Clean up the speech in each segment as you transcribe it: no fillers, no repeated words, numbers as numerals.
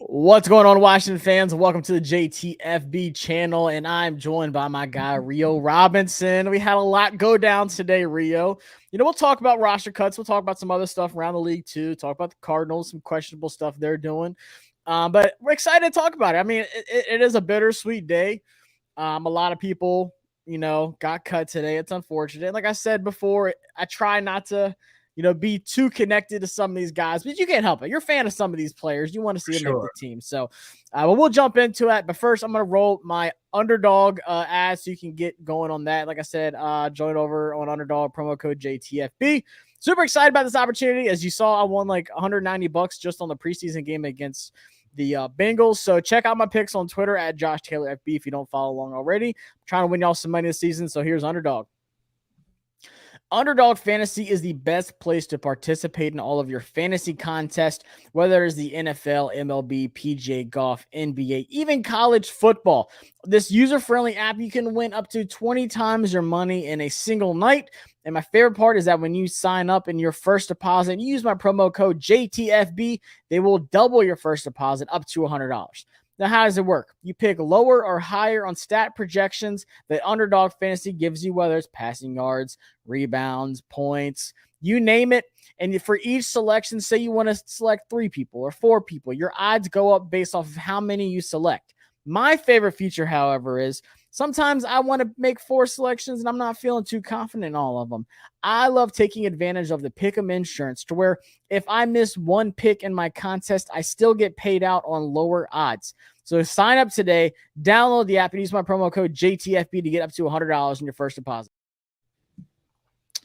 What's going on, Washington fans? Welcome to the JTFB channel, and I'm joined by my guy, Rio Robinson. We had a lot go down today, Rio. We'll talk about roster cuts. We'll talk about some other stuff around the league, too. Talk about the Cardinals, some questionable stuff they're doing. But we're excited to talk about it. I mean, it is a bittersweet day. A lot of people, got cut today. It's unfortunate. Like I said before, I try not to be too connected to some of these guys, but you can't help it. You're a fan of some of these players. You want to see them make the team. So we'll jump into it. But first, I'm going to roll my Underdog ad so you can get going on that. Like I said, join over on Underdog, promo code JTFB. Super excited about this opportunity. As you saw, I won like $190 just on the preseason game against the Bengals. So check out my picks on Twitter at Josh Taylor FB if you don't follow along already. I'm trying to win y'all some money this season. So here's Underdog. Underdog Fantasy is the best place to participate in all of your fantasy contests, whether it's the NFL, MLB, PGA Golf, NBA, even college football. This user-friendly app, you can win up to 20 times your money in a single night. And my favorite part is that when you sign up in your first deposit and you use my promo code JTFB, they will double your first deposit up to $100. Now, how does it work? You pick lower or higher on stat projections that Underdog Fantasy gives you, whether it's passing yards, rebounds, points, you name it. And for each selection, say you want to select 3 people or 4 people, your odds go up based off of how many you select. My favorite feature, however, is sometimes I want to make 4 selections and I'm not feeling too confident in all of them. I love taking advantage of the pick'em insurance to where if I miss one pick in my contest, I still get paid out on lower odds. So sign up today, download the app, and use my promo code JTFB to get up to $100 in your first deposit.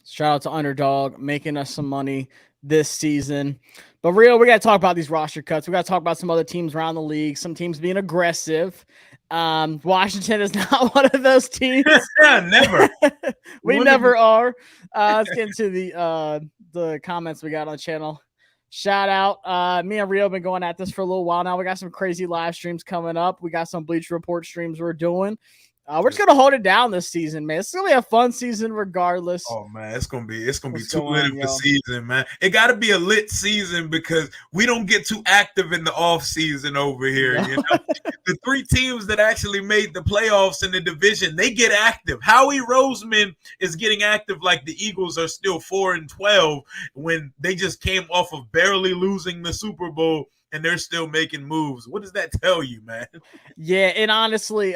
Shout out to Underdog making us some money this season. But Rio, we got to talk about these roster cuts. We got to talk about some other teams around the league, some teams being aggressive. Washington is not one of those teams. Never. We never are. Let's get into the comments we got on the channel. Shout out. Me and Rio have been going at this for a little while now. We got some crazy live streams coming up. We got some Bleacher Report streams we're doing. We're just gonna hold it down this season, man. It's gonna be a fun season regardless. Oh man, it's gonna be too lit of a season, man. It gotta be a lit season because we don't get too active in the off season over here. Yeah. The 3 teams that actually made the playoffs in the division, they get active. Howie Roseman is getting active like the Eagles are still 4-12 when they just came off of barely losing the Super Bowl. And they're still making moves. What does that tell you, man? Yeah, and honestly,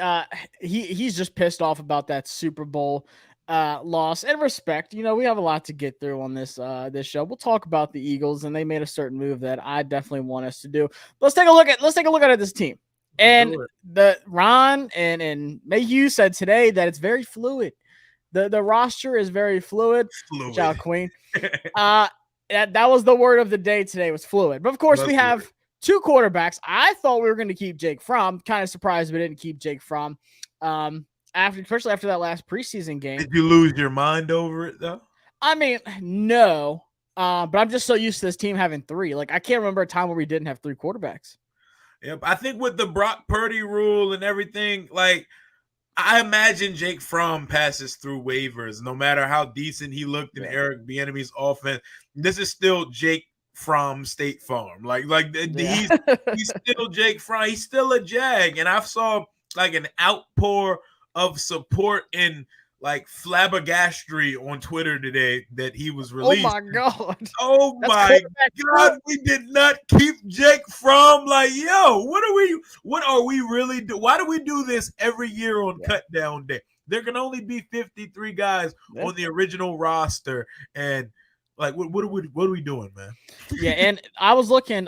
he's just pissed off about that Super Bowl loss. And respect, we have a lot to get through on this show. We'll talk about the Eagles, and they made a certain move that I definitely want us to do. Let's take a look at this team. And the Ron and Mayhew said today that it's very fluid. The roster is very fluid. Shout out, Queen. That was the word of the day today, was fluid. But of course, we have 2 quarterbacks. I thought we were going to keep Jake Fromm. Kind of surprised we didn't keep Jake Fromm. Especially after that last preseason game. Did you lose your mind over it though? I mean, no. But I'm just so used to this team having 3. Like, I can't remember a time where we didn't have 3 quarterbacks. Yep. I think with the Brock Purdy rule and everything, like, I imagine Jake Fromm passes through waivers, no matter how decent he looked in Eric Bieniemy's offense. This is still Jake Fromm State Farm. He's still Jake Fromm. He's still a Jag. And I saw like an outpour of support in like flabbergastry on Twitter today that he was released. Oh my God. Oh my God. We did not keep Jake Fromm. Like, yo, what are we really do? Why do we do this every year on cut down day? There can only be 53 guys on the original roster. And like, what are we doing, man? Yeah, and I was looking.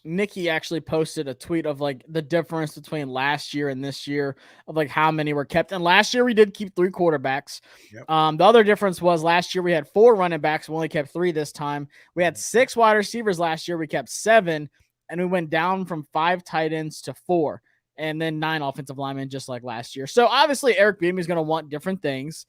Nikki actually posted a tweet of like the difference between last year and this year of like how many were kept. And last year we did keep 3 quarterbacks. Yep. The other difference was last year we had 4 running backs. We only kept 3 this time. We had 6 wide receivers last year. We kept 7, and we went down from 5 tight ends to 4. And then 9 offensive linemen, just like last year. So obviously Eric Bieniemy is going to want different things.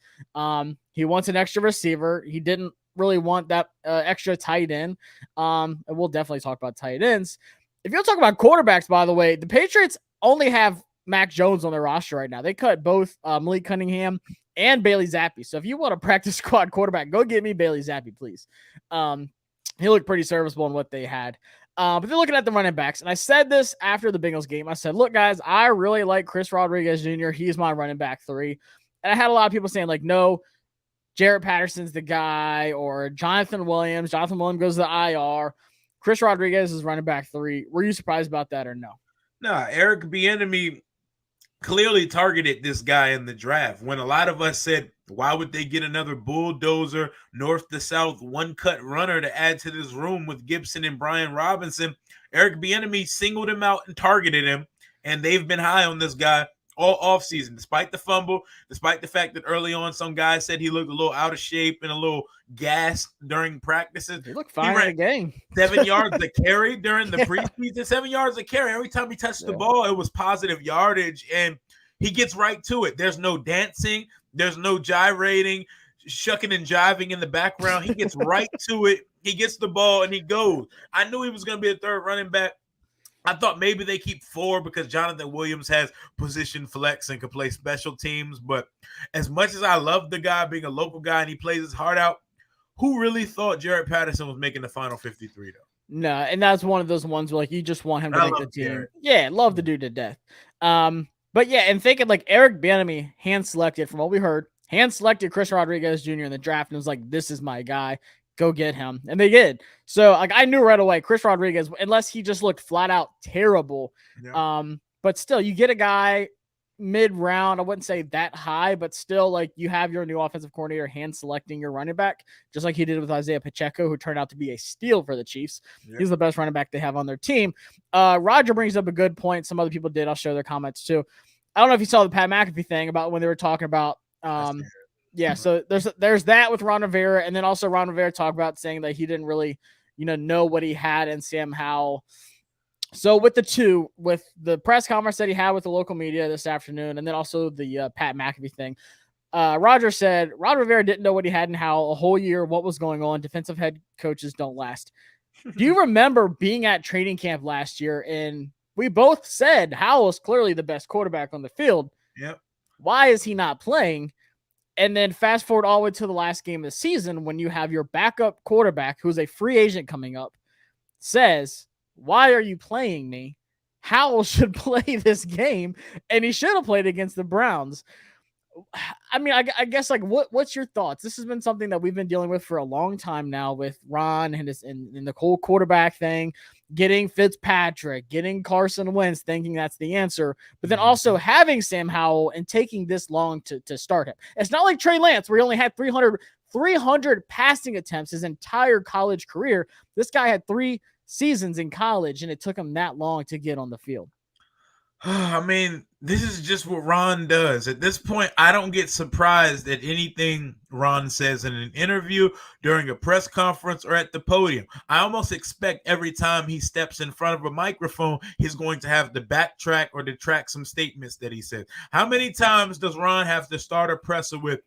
He wants an extra receiver. He didn't really want that extra tight end. And we'll definitely talk about tight ends. If you'll talk about quarterbacks, by the way, the Patriots only have Mac Jones on their roster right now. They cut both Malik Cunningham and Bailey Zappi. So if you want a practice squad quarterback, go get me Bailey Zappi, please. he looked pretty serviceable in what they had. But they're looking at the running backs. And I said this after the Bengals game. I said, look, guys, I really like Chris Rodriguez Jr. He's my running back 3. And I had a lot of people saying, like, no, Jarrett Patterson's the guy, or Jonathan Williams. Jonathan Williams goes to the IR. Chris Rodriguez is running back 3. Were you surprised about that or no? No, Eric Bieniemy clearly targeted this guy in the draft when a lot of us said, why would they get another bulldozer, north to south, one-cut runner to add to this room with Gibson and Brian Robinson? Eric Bieniemy singled him out and targeted him, and they've been high on this guy all offseason, despite the fumble, despite the fact that early on some guys said he looked a little out of shape and a little gassed during practices. He looked fine in the game. 7 yards a carry during the preseason. 7 yards a carry. Every time he touched the ball, it was positive yardage, and he gets right to it. There's no dancing. There's no gyrating, shucking and jiving in the background. He gets right to it. He gets the ball, and he goes. I knew he was going to be a third running back. I thought maybe they keep 4 because Jonathan Williams has position flex and can play special teams. But as much as I love the guy being a local guy and he plays his heart out, who really thought Jarrett Patterson was making the final 53, though? No, and that's one of those ones where, like, you just want him to make the team. Jarrett. Yeah, love the dude to death. But yeah, and thinking, like, Eric Bieniemy hand-selected, from what we heard, hand-selected Chris Rodriguez Jr. in the draft and was like, this is my guy. Go get him. And they did. So, like, I knew right away, Chris Rodriguez, unless he just looked flat out terrible. Yeah. But still, you get a guy mid-round. I wouldn't say that high, but still, like, you have your new offensive coordinator hand-selecting your running back, just like he did with Isaiah Pacheco, who turned out to be a steal for the Chiefs. Yeah. He's the best running back they have on their team. Roger brings up a good point. Some other people did. I'll show their comments too. I don't know if you saw the Pat McAfee thing about when they were talking about yeah, so there's that with Ron Rivera, and then also Ron Rivera talked about saying that he didn't really, know what he had in Sam Howell. So with the press conference that he had with the local media this afternoon, and then also the Pat McAfee thing, Roger said Ron Rivera didn't know what he had in Howell a whole year, what was going on. Defensive head coaches don't last. Do you remember being at training camp last year, and we both said Howell is clearly the best quarterback on the field? Yep. Why is he not playing? And then fast forward all the way to the last game of the season when you have your backup quarterback, who's a free agent coming up, says, why are you playing me? Howell should play this game, and he should have played against the Browns. I mean, I guess, like, what's your thoughts? This has been something that we've been dealing with for a long time now with Ron and the whole quarterback thing, getting Fitzpatrick, getting Carson Wentz, thinking that's the answer, but then also having Sam Howell and taking this long to start him. It's not like Trey Lance, where he only had 300 passing attempts his entire college career. This guy had 3 seasons in college, and it took him that long to get on the field. I mean, this is just what Ron does. At this point, I don't get surprised at anything Ron says in an interview, during a press conference, or at the podium. I almost expect every time he steps in front of a microphone, he's going to have to backtrack or detract some statements that he said. How many times does Ron have to start a presser with,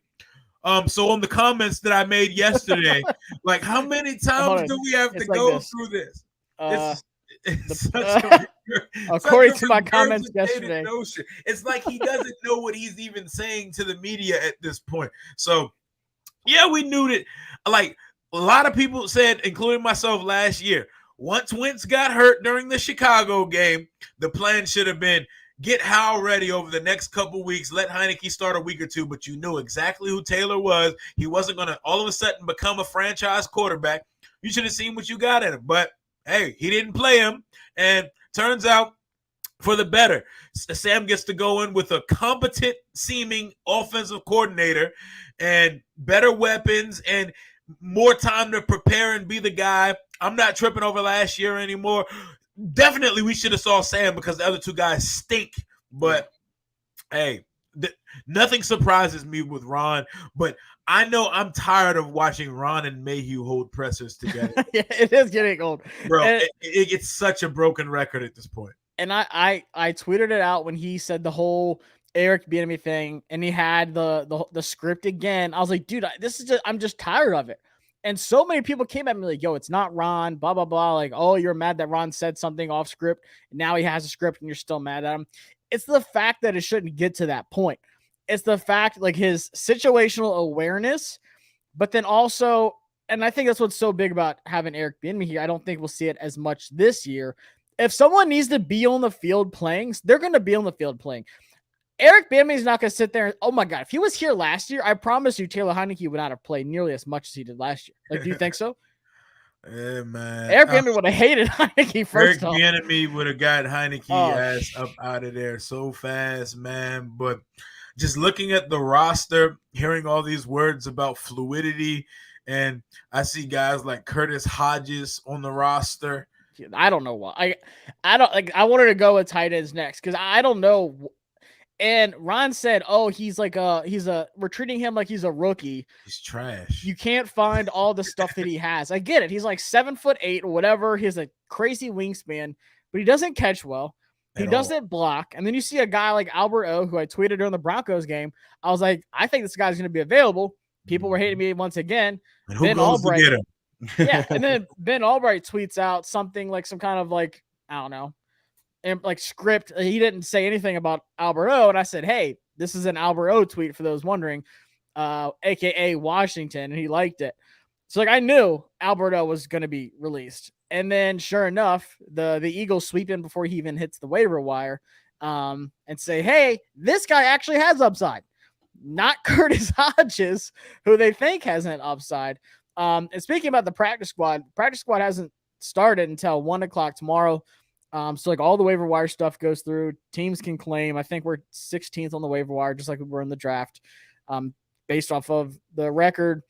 so on the comments that I made yesterday, like, how many times do we have to go through this? According to my comments yesterday, notion. It's like he doesn't know what he's even saying to the media at this point. So, yeah, we knew that. Like, a lot of people said, including myself last year, once Wentz got hurt during the Chicago game, the plan should have been get Howell ready over the next couple weeks, let Heineke start a week or 2, but you knew exactly who Taylor was. He wasn't going to all of a sudden become a franchise quarterback. You should have seen what you got at him. But hey, he didn't play him, and turns out for the better. Sam gets to go in with a competent seeming offensive coordinator and better weapons and more time to prepare and be the guy. I'm not tripping over last year anymore. Definitely we should have saw Sam because the other 2 guys stink. But hey, nothing surprises me with Ron, but I know I'm tired of watching Ron and Mayhew hold pressers together. Yeah, it is getting old. Bro, it's such a broken record at this point. And I tweeted it out when he said the whole Eric Bieniemy thing, and he had the script again. I was like, dude, I'm just tired of it. And so many people came at me like, yo, it's not Ron, blah, blah, blah. Like, oh, you're mad that Ron said something off script, and now he has a script and you're still mad at him. It's the fact that it shouldn't get to that point. It's the fact, like, his situational awareness, but then also and I think that's what's so big about having Eric Bieniemy here. I don't think we'll see it as much this year. If someone needs to be on the field playing, they're going to be on the field playing. Eric Bieniemy is not going to sit there. Oh my God. If he was here last year, I promise you Taylor Heineke would not have played nearly as much as he did last year. Like, do you think so? Yeah, man. Eric Bieniemy would have hated Heineke first off. Eric Bieniemy would have got Heineke ass up out of there so fast, man. But just looking at the roster, hearing all these words about fluidity, and I see guys like Curtis Hodges on the roster. I don't know why. I don't like. I wanted to go with tight ends next because I don't know. And Ron said, "Oh, we're treating him like he's a rookie. He's trash. You can't find all the stuff that he has. I get it. He's like 7'8" or whatever. He has a crazy wingspan, but he doesn't catch well. He doesn't block. And then you see a guy like Albert O, who I tweeted during the Broncos game. I was like, I think this guy's going to be available. People were hating me once again. And who goes to get him? Yeah, and then Ben Albright tweets out something like some kind of like, I don't know, and like script. He didn't say anything about Albert O, and I said, hey, this is an Albert O tweet for those wondering, aka Washington, and he liked it. So like I knew Albert O was going to be released, and then sure enough, the Eagles sweep in before he even hits the waiver wire, and say, hey, this guy actually has upside, not Curtis Hodges, who they think has an upside. And speaking about the practice squad hasn't started until 1:00 tomorrow. So like all the waiver wire stuff goes through. Teams can claim. I think we're 16th on the waiver wire, just like we were in the draft, based off of the record.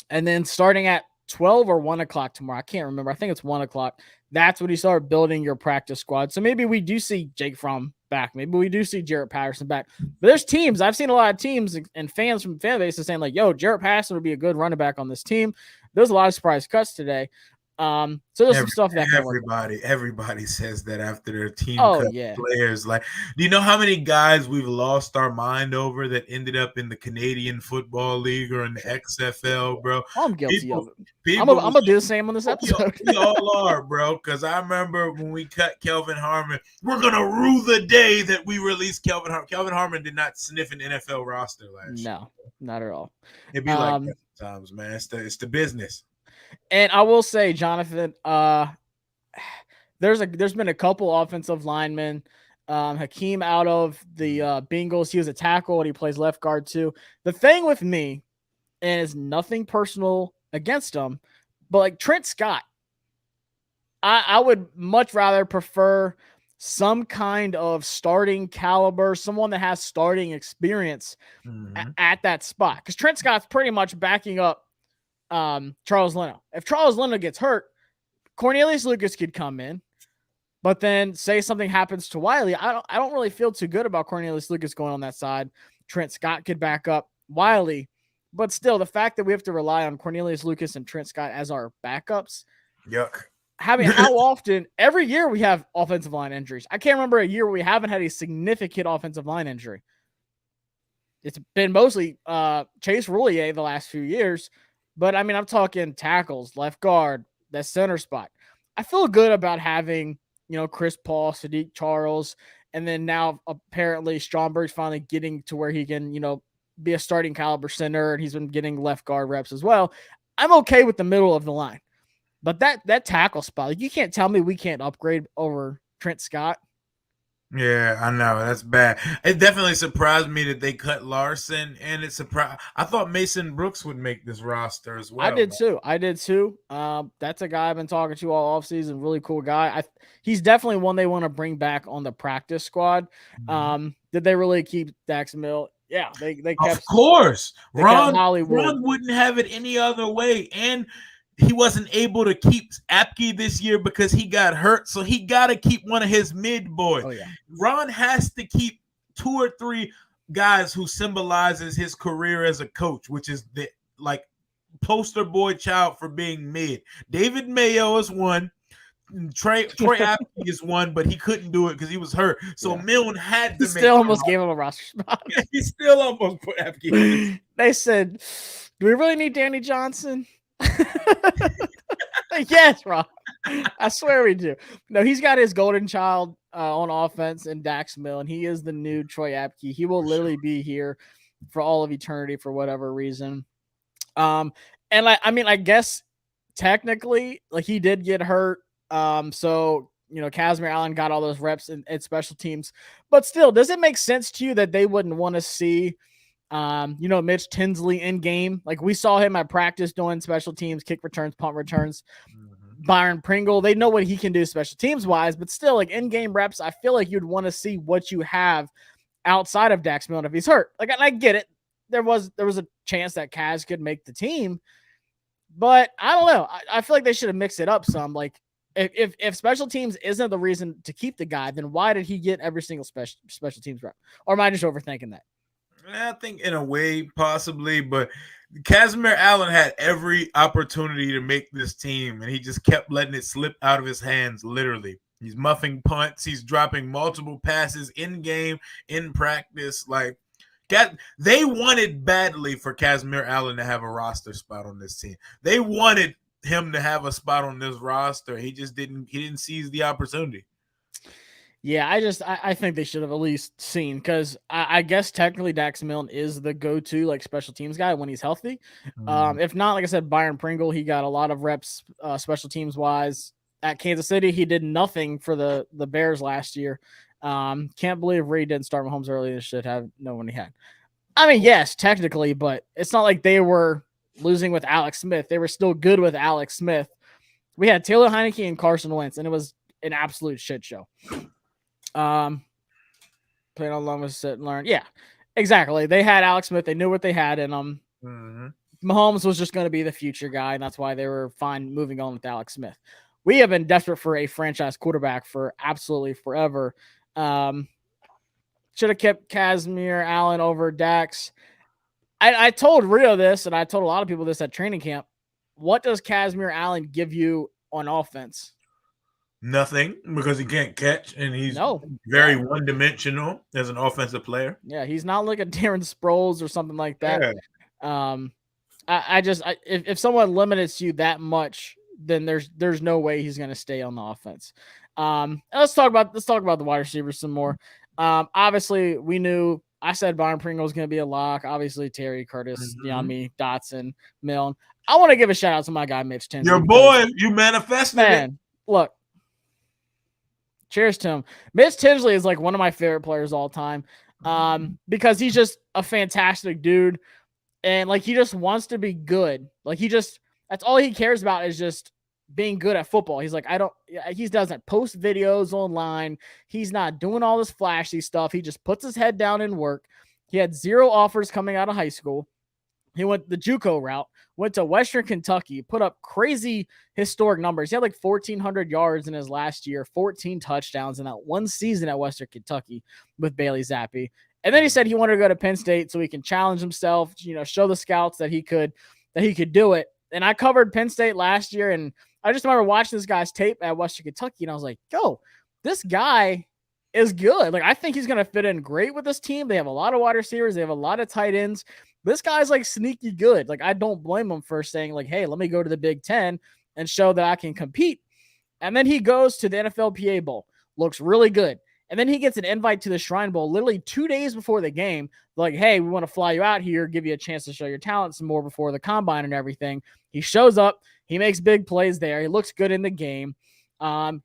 And then starting at 12 or 1:00 tomorrow, I can't remember. I think it's 1:00. That's when you start building your practice squad. So maybe we do see Jake Fromm back. Maybe we do see Jarrett Patterson back. But there's teams. I've seen a lot of teams and fans from fan bases saying like, yo, Jarrett Patterson would be a good running back on this team. There's a lot of surprise cuts today. So there's some stuff that everybody says that after their team cut players. Like, do you know how many guys we've lost our mind over that ended up in the Canadian Football League or in the XFL, bro? I'm guilty of it. I'm gonna do the same on this episode. We all are, bro. Because I remember when we cut Kelvin Harmon, we're gonna rue the day that we released Kelvin Harmon. Kelvin Harmon did not sniff an NFL roster last year. No, not at all. It'd be like that sometimes, man. It's the business. And I will say, Jonathan, there's been a couple offensive linemen. Hakeem out of the Bengals, he was a tackle and he plays left guard too. The thing with me, and it's nothing personal against him, but like Trent Scott, I would much rather prefer some kind of starting caliber, someone that has starting experience at that spot. Because Trent Scott's pretty much backing up Charles Leno. If Charles Leno gets hurt, Cornelius Lucas could come in, but then say something happens to Wiley. I don't really feel too good about Cornelius Lucas going on that side. Trent Scott could back up Wiley, but still the fact that we have to rely on Cornelius Lucas and Trent Scott as our backups. Yuck. How often every year we have offensive line injuries. I can't remember a year where we haven't had a significant offensive line injury. It's been mostly Chase Roulier the last few years. But, I mean, I'm talking tackles, left guard, that center spot. I feel good about having, Chris Paul, Sadiq Charles, and then now apparently Stromberg's finally getting to where he can, be a starting caliber center, and he's been getting left guard reps as well. I'm okay with the middle of the line. But that tackle spot, like, you can't tell me we can't upgrade over Trent Scott. Yeah, I know. That's bad. It definitely surprised me that they cut Larson, and I thought Mason Brooks would make this roster as well. I did too. That's a guy I've been talking to all offseason. Really cool guy. He's definitely one they want to bring back on the practice squad. Did they really keep Dax Mill? Yeah, they kept. Of course. Ron Hollywood wouldn't have it any other way. And he wasn't able to keep Apke this year because he got hurt, so he got to keep one of his mid boys. Oh, yeah. Ron has to keep 2 or 3 guys who symbolizes his career as a coach, which is the poster boy child for being mid. David Mayo is one. Troy Apke is one, but he couldn't do it because he was hurt. So Milne had to. He still almost gave him a roster spot. He still almost put Apke in. They said, "Do we really need Danny Johnson?" Yes, Rob. I swear we do. No, he's got his golden child on offense in Dax Mill, and he is the new Troy Apke. He will literally be here for all of eternity for whatever reason. And I guess technically, like he did get hurt. So Casimir Allen got all those reps in special teams, but still, does it make sense to you that they wouldn't want to see, Mitch Tinsley in game? Like we saw him at practice doing special teams, kick returns, punt returns. Mhm. Byron Pringle, they know what he can do special teams wise, but still, like in game reps, I feel like you'd want to see what you have outside of Dax Milne if he's hurt. Like I get it. There was a chance that Kaz could make the team, but I don't know. I feel like they should have mixed it up some. Like if special teams isn't the reason to keep the guy, then why did he get every single special teams rep? Or am I just overthinking that? I think in a way, possibly, but Casimir Allen had every opportunity to make this team, and he just kept letting it slip out of his hands, literally. He's muffing punts. He's dropping multiple passes in game, in practice. Like, they wanted badly for Casimir Allen to have a roster spot on this team. They wanted him to have a spot on this roster. He just didn't. He didn't seize the opportunity. Yeah, I think they should have at least seen, because I guess technically Dax Milne is the go-to like special teams guy when he's healthy. If not, like I said, Byron Pringle, he got a lot of reps special teams wise at Kansas City. He did nothing for the Bears last year. Can't believe Reed didn't start Mahomes early. This should have no one he had. I mean, yes, technically, but it's not like they were losing with Alex Smith. They were still good with Alex Smith. We had Taylor Heineke and Carson Wentz, and it was an absolute shit show. Playing on long with sit and learn. Yeah, exactly. They had Alex Smith. They knew what they had in them. Mahomes was just going to be the future guy, and that's why they were fine moving on with Alex Smith. We have been desperate for a franchise quarterback for absolutely forever. Should have kept Casimir Allen over Dax. I told Rio this, and I told a lot of people this at training camp. What does Casimir Allen give you on offense? Nothing, because he can't catch, and he's very one-dimensional as an offensive player. Yeah, he's not like a Darren Sproles or something like that. Yeah. If someone limits you that much, then there's no way he's going to stay on the offense. Let's talk about the wide receivers some more. Obviously, we knew. I said Byron Pringle was going to be a lock. Obviously, Terry, Curtis, Yami, Dotson, Milne. I want to give a shout out to my guy Mitch Tinsley. Your boy, you manifested it. Look. Cheers to him. Mitch Tinsley is like one of my favorite players all time, because he's just a fantastic dude, and like he just wants to be good. Like that's all he cares about is just being good at football. He's like, he doesn't post videos online. He's not doing all this flashy stuff. He just puts his head down and work. He had 0 offers coming out of high school. He went the JUCO route, went to Western Kentucky, put up crazy historic numbers. He had like 1,400 yards in his last year, 14 touchdowns in that one season at Western Kentucky with Bailey Zappi. And then he said he wanted to go to Penn State so he can challenge himself, show the scouts that he could do it. And I covered Penn State last year, and I just remember watching this guy's tape at Western Kentucky, and I was like, yo, this guy is good. Like, I think he's going to fit in great with this team. They have a lot of wide receivers. They have a lot of tight ends. This guy's like sneaky good. Like, I don't blame him for saying like, hey, let me go to the Big Ten and show that I can compete. And then he goes to the NFLPA Bowl, looks really good. And then he gets an invite to the Shrine Bowl literally 2 days before the game. Like, hey, we want to fly you out here, give you a chance to show your talent some more before the combine and everything. He shows up. He makes big plays there. He looks good in the game.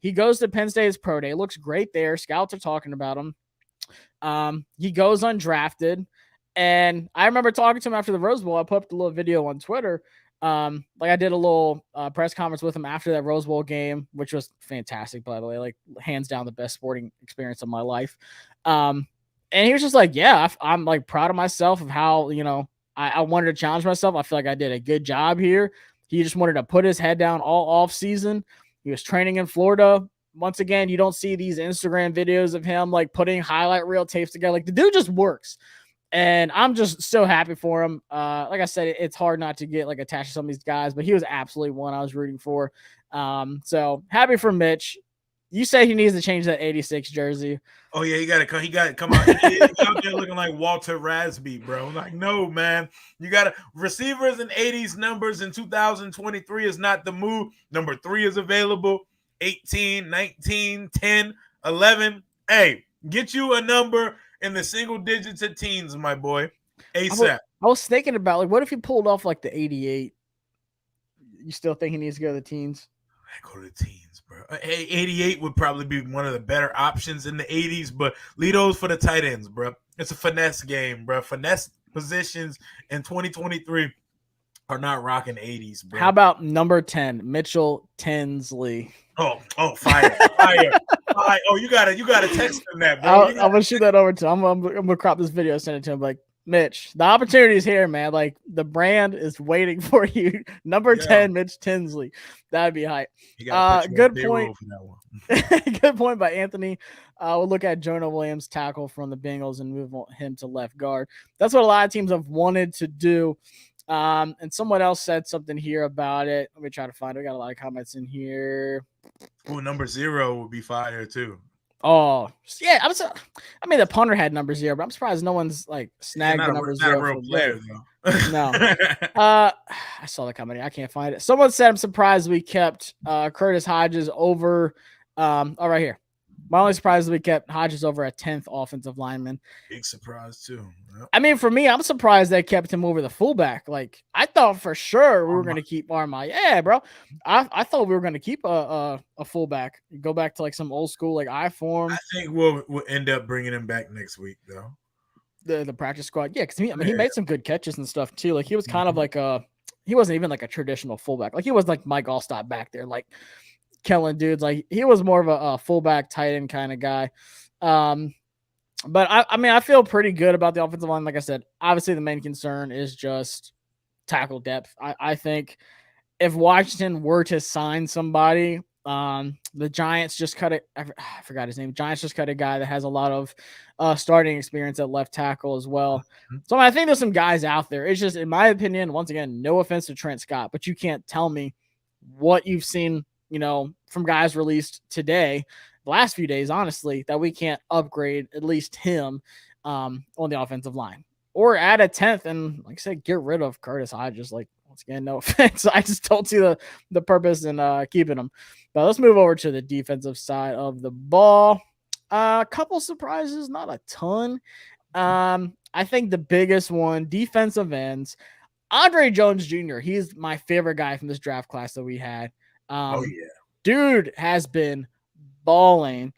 He goes to Penn State's pro day. Looks great there. Scouts are talking about him. He goes undrafted. And I remember talking to him after the Rose Bowl. I put up a little video on Twitter. Like I did a little press conference with him after that Rose Bowl game, which was fantastic, by the way, like hands down the best sporting experience of my life. And he was just like, yeah, I'm like proud of myself of how, I wanted to challenge myself. I feel like I did a good job here. He just wanted to put his head down all off season. He was training in Florida. Once again, you don't see these Instagram videos of him like putting highlight reel tapes together. Like the dude just works. And I'm just so happy for him. Like I said, it's hard not to get like attached to some of these guys, but he was absolutely one I was rooting for. So happy for Mitch. You say he needs to change that 86 jersey. Oh yeah, he got to come out. He's out there looking like Walter Rasby, bro. Like, no, man. You got to receivers in 80s numbers in 2023 is not the move. Number 3 is available. 18, 19, 10, 11. Hey, get you a number in the single digits of teens, my boy. ASAP. I was thinking about like, what if he pulled off like the 88? You still think he needs to go to the teens? I go to the teens, bro. Hey, 88 would probably be one of the better options in the 80s, but lead those for the tight ends, bro. It's a finesse game, bro. Finesse positions in 2023 are not rocking 80s, bro. How about number 10, Mitchell Tinsley? Fire. Oh, you gotta text him that, bro. I'm gonna shoot that over to him. I'm gonna crop this video, send it to him. Like, Mitch, the opportunity is here, man. Like, the brand is waiting for you. Number 10, Mitch Tinsley. That'd be hype. Good point. For that one. Good point by Anthony. We'll look at Jonah Williams, tackle from the Bengals, and move him to left guard. That's what a lot of teams have wanted to do. And someone else said something here about it. Let me try to find it. We got a lot of comments in here. Oh, number 0 would be fire too. Oh, yeah. I mean, the punter had number 0, but I'm surprised no one's like snagged the number 0. Not a real player, though. No. I saw the comment. I can't find it. Someone said, I'm surprised we kept Curtis Hodges over. Right here. My only surprise is we kept Hodges over a 10th offensive lineman. Big surprise, too. Yep. I mean, for me, I'm surprised they kept him over the fullback. Like, I thought for sure we were going to keep Armai. Yeah, bro. I thought we were going to keep a fullback. Go back to, like, some old school, like, I-form. I think we'll end up bringing him back next week, though. The practice squad. Yeah, because, he made some good catches and stuff, too. Like, he was kind of like he wasn't even, like, a traditional fullback. Like, he was like Mike Allstott back there, like, killing dudes. Like, he was more of a fullback tight end kind of guy. But I feel pretty good about the offensive line. Like I said, obviously the main concern is just tackle depth. I think if Washington were to sign somebody, the Giants just cut it. I forgot his name. Giants just cut a guy that has a lot of starting experience at left tackle as well. So I think there's some guys out there. It's just, in my opinion, once again, no offense to Trent Scott, but you can't tell me what you've seen, from guys released today, the last few days, honestly, that we can't upgrade at least him on the offensive line or add a 10th. And like I said, get rid of Curtis Hodges. Like, once again, no offense. I just don't see the purpose in keeping him. But let's move over to the defensive side of the ball. A couple surprises, not a ton. I think the biggest one, defensive ends, Andre Jones Jr. He's my favorite guy from this draft class that we had. Dude has been balling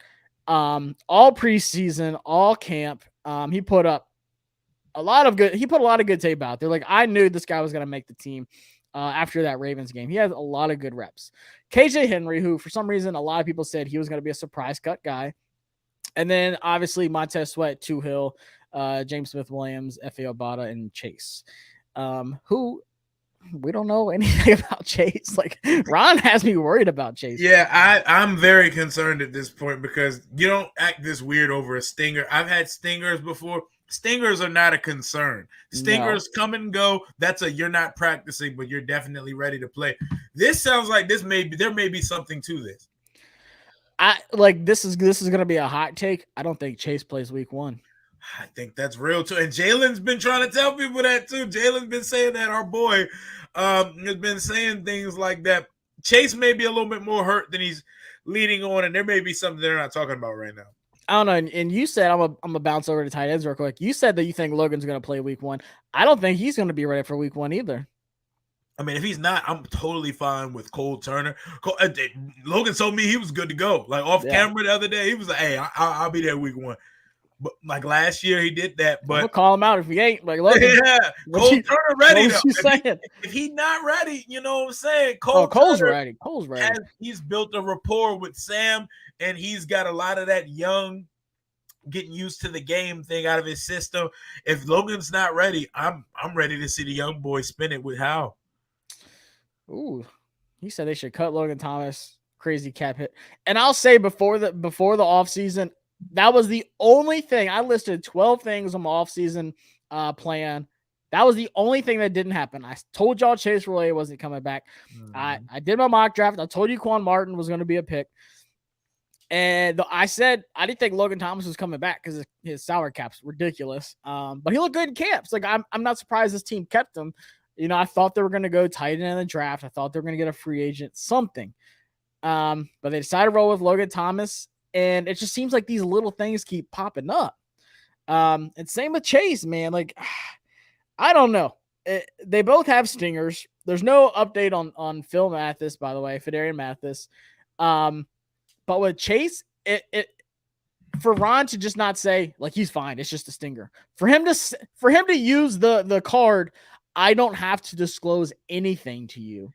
all preseason, all camp. He put a lot of good tape out there. Like, I knew this guy was going to make the team after that Ravens game. He has a lot of good reps. KJ Henry, who for some reason a lot of people said he was going to be a surprise cut guy. And then obviously Montez Sweat, Hill, James Smith-Williams, F.A. Obata, and Chase, who we don't know anything about Chase. Like, Ron has me worried about Chase. Yeah, I'm very concerned at this point because you don't act this weird over a stinger. I've had stingers before. Stingers are not a concern. Stingers come and go. That's you're not practicing, but you're definitely ready to play. This sounds like there may be something to this. This is going to be a hot take. I don't think Chase plays week 1. I think that's real too. And Jalen's been trying to tell people that too. Jalen's been saying that. Our boy has been saying things like that. Chase may be a little bit more hurt than he's leading on, and there may be something they're not talking about right now. I don't know. And you said, I'm gonna bounce over to tight ends real quick. You said that you think Logan's going to play week 1. I don't think he's going to be ready for week 1 either. I mean, if he's not, I'm totally fine with Cole Turner. Logan told me he was good to go. Like, off camera the other day, he was like, hey, I'll be there week 1. But like last year, he did that. But we'll call him out if he ain't. Like, Logan, Cole Turner ready. If he's not ready, you know what I'm saying? Cole's ready. Cole's ready. He's built a rapport with Sam, and he's got a lot of that young, getting used to the game thing out of his system. If Logan's not ready, I'm ready to see the young boy spin it with Hal. Ooh, he said they should cut Logan Thomas. Crazy cap hit. And I'll say before the offseason, that was the only thing. I listed 12 things on my offseason plan. That was the only thing that didn't happen. I told y'all Chase Roullier wasn't coming back. Mm-hmm. I did my mock draft. I told you Quan Martin was going to be a pick. And I said I didn't think Logan Thomas was coming back because his salary cap's ridiculous. But he looked good in camps. Like, I'm not surprised this team kept him. I thought they were going to go tight end in the draft. I thought they were going to get a free agent, something. But they decided to roll with Logan Thomas. And it just seems like these little things keep popping up. And same with Chase, man. Like, I don't know. They both have stingers. there's no update on Phil Mathis, by the way, Fedarian Mathis. But with Chase, it for Ron to just not say like he's fine, it's just a stinger. For him to use the card, I don't have to disclose anything to you.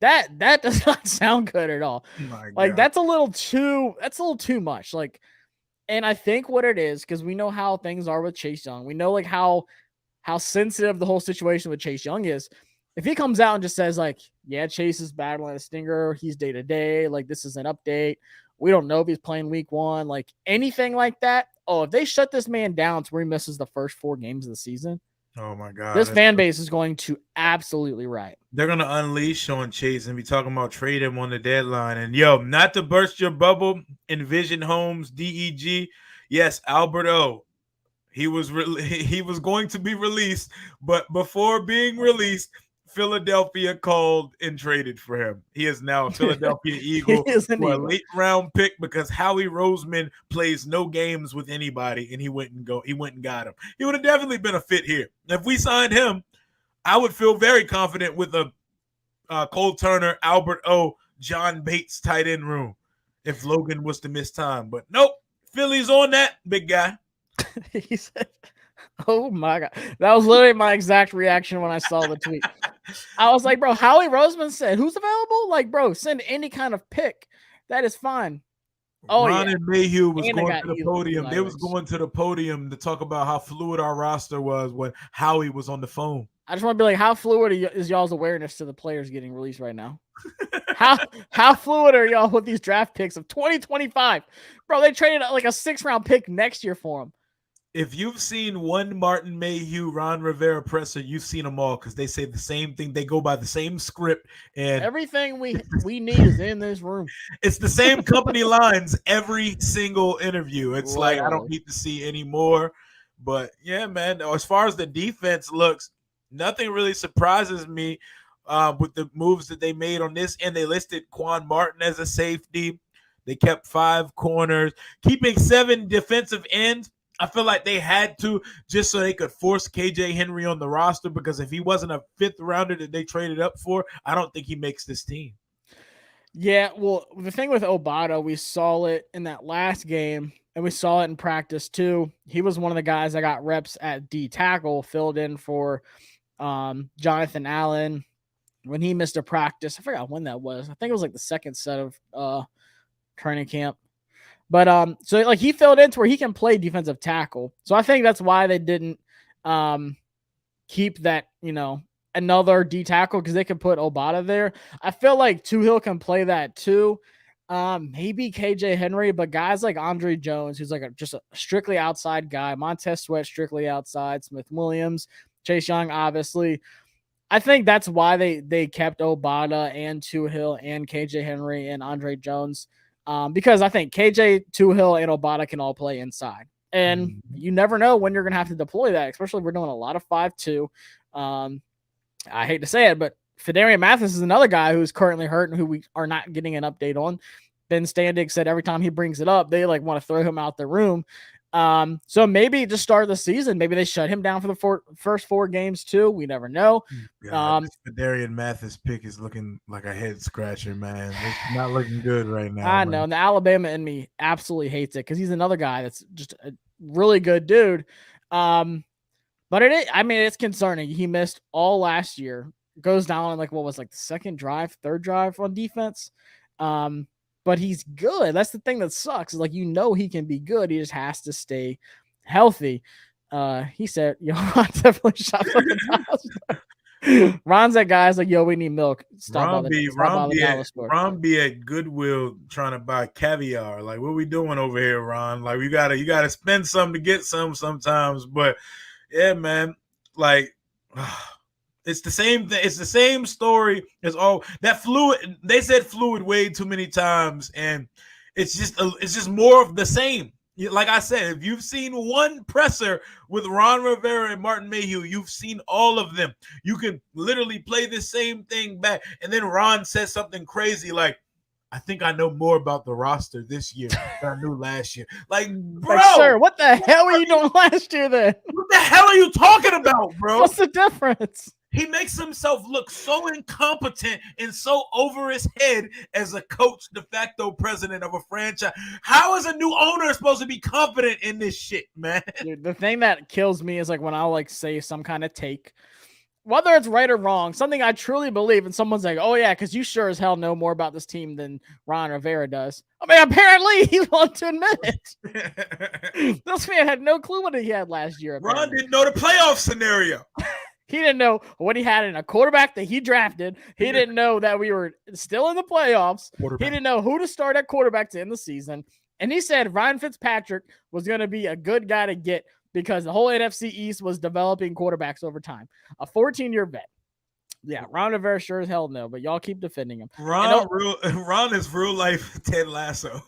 That does not sound good at all. Like that's a little too much. Like, and I think what it is, because we know how things are with Chase Young. We know like how sensitive the whole situation with Chase Young is. If he comes out and just says like, yeah, Chase is battling a stinger, he's day to day, like this is an update. We don't know if he's playing week 1, like anything like that. Oh, if they shut this man down to where he misses the first 4 games of the season, oh my God, this fan base is going to absolutely riot. They're going to unleash on Chase and be talking about trade him on the deadline. And yo, not to burst your bubble, Envision Homes, DEG. Yes, Albert O. He was going to be released, but before being released, Philadelphia called and traded for him. He is now a Philadelphia Eagle for a late round pick because Howie Roseman plays no games with anybody, and he went and got him. He would have definitely been a fit here. If we signed him, I would feel very confident with a Cole Turner, Albert O, John Bates tight end room if Logan was to miss time. But nope, Philly's on that, big guy. He said, oh my God. That was literally my exact reaction when I saw the tweet. I was like, bro, Howie Roseman said, who's available? Like, bro, send any kind of pick. That is fine. Oh, Ron and Mayhew was going to the podium. They was going to the podium to talk about how fluid our roster was when Howie was on the phone. I just want to be like, how fluid is y'all's awareness to the players getting released right now? How fluid are y'all with these draft picks of 2025? Bro, they traded like a 6th-round pick next year for him. If you've seen one Martin Mayhew, Ron Rivera presser, you've seen them all because they say the same thing. They go by the same script, and everything we need is in this room. It's the same company lines every single interview. It's like I don't need to see any more. But yeah, man, as far as the defense looks, nothing really surprises me with the moves that they made on this. And they listed Quan Martin as a safety. They kept 5 corners, keeping 7 defensive ends. I feel like they had to just so they could force KJ Henry on the roster, because if he wasn't a 5th rounder that they traded up for, I don't think he makes this team. Yeah, well, the thing with Obata, we saw it in that last game, and we saw it in practice too. He was one of the guys that got reps at D tackle, filled in for Jonathan Allen when he missed a practice. I forgot when that was. I think it was like the 2nd set of training camp. But so like he filled in to where he can play defensive tackle. So I think that's why they didn't keep that, another D tackle, because they could put Obata there. I feel like Tuhill can play that too. Maybe KJ Henry, but guys like Andre Jones, who's like just a strictly outside guy, Montez Sweat strictly outside, Smith Williams, Chase Young, obviously. I think that's why they kept Obata and Tuhill and KJ Henry and Andre Jones. Because I think KJ, Tuhill, and Obata can all play inside. And you never know when you're going to have to deploy that, especially if we're doing a lot of 5-2. I hate to say it, but Fedarian Mathis is another guy who's currently hurt and who we are not getting an update on. Ben Standig said every time he brings it up, they like want to throw him out the room. So maybe to start the season, maybe they shut him down for the first 4 games too. We never know. This Fedarian Mathis pick is looking like a head scratcher, man. It's not looking good right now. I know. And the Alabama in me absolutely hates it because he's another guy that's just a really good dude. But it's concerning. He missed all last year. Goes down on like what was like the 2nd drive, 3rd drive on defense. But he's good. That's the thing that sucks. Is like, he can be good. He just has to stay healthy. He said, Ron definitely shot for the Ron's that guy's like, we need milk. Ron be at Goodwill trying to buy caviar. Like, what we doing over here, Ron? Like, you gotta spend some to get some sometimes. But yeah, man, like it's the same thing. It's the same story as all that fluid. They said fluid way too many times, and it's just more of the same. Like I said, if you've seen one presser with Ron Rivera and Martin Mayhew, you've seen all of them. You can literally play the same thing back. And then Ron says something crazy like, I think I know more about the roster this year than I knew last year. Like, bro. Like, sir, what the hell were you doing last year then? What the hell are you talking about, bro? What's the difference? He makes himself look so incompetent and so over his head as a coach, de facto president of a franchise. How is a new owner supposed to be confident in this shit, man? Dude, the thing that kills me is like when I'll like say some kind of take, whether it's right or wrong, something I truly believe, and someone's like, "Oh yeah, because you sure as hell know more about this team than Ron Rivera does." I mean, apparently he wants to admit it. This man had no clue what he had last year. Ron didn't know the playoff scenario. He didn't know what he had in a quarterback that he drafted. He didn't know that we were still in the playoffs. He didn't know who to start at quarterback to end the season. And he said Ryan Fitzpatrick was going to be a good guy to get because the whole NFC East was developing quarterbacks over time. A 14-year vet. Yeah, Ron Rivera sure as hell no, but y'all keep defending him. Ron is real life Ted Lasso.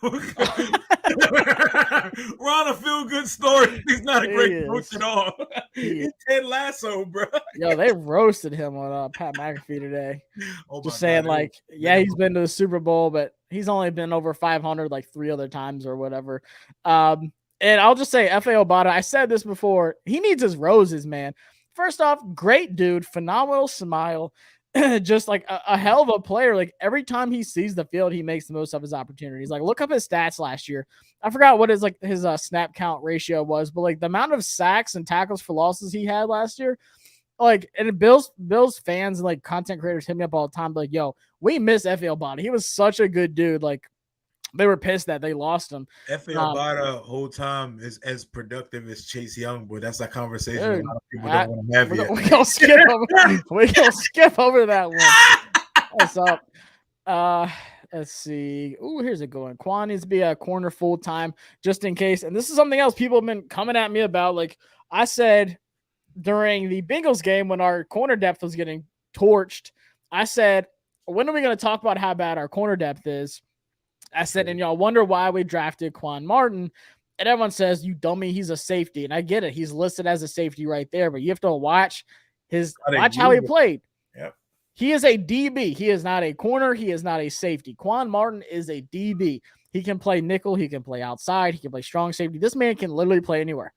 Ron a feel good story. He's not a great coach at all. He's Ted Lasso, bro. Yo, they roasted him on Pat McAfee today. Just saying, like, yeah, he's been to the Super Bowl, but he's only been over 500 like 3 other times or whatever. And I'll just say, F.A. Obata, I said this before, he needs his roses, man. First off, great dude, phenomenal smile, just like a hell of a player. Like every time he sees the field, he makes the most of his opportunities. Like look up his stats last year. I forgot what his snap count ratio was, but like the amount of sacks and tackles for losses he had last year, like, and Bills fans and like content creators hit me up all the time, like, yo, we miss F.A. Obata. He was such a good dude. Like they were pissed that they lost him. F.A. Obata whole time is as productive as Chase Young, but that's a conversation a lot of people don't want to have yet. We're gonna skip over that one. What's up? Let's see. Ooh, here's a good one. Quan needs to be a corner full time just in case. And this is something else people have been coming at me about. Like I said during the Bengals game when our corner depth was getting torched, I said, when are we going to talk about how bad our corner depth is? I said, and y'all wonder why we drafted Quan Martin. And everyone says, you dummy, he's a safety. And I get it. He's listed as a safety right there, but you have to watch how he played. Yep. He is a DB. He is not a corner. He is not a safety. Quan Martin is a DB. He can play nickel. He can play outside. He can play strong safety. This man can literally play anywhere.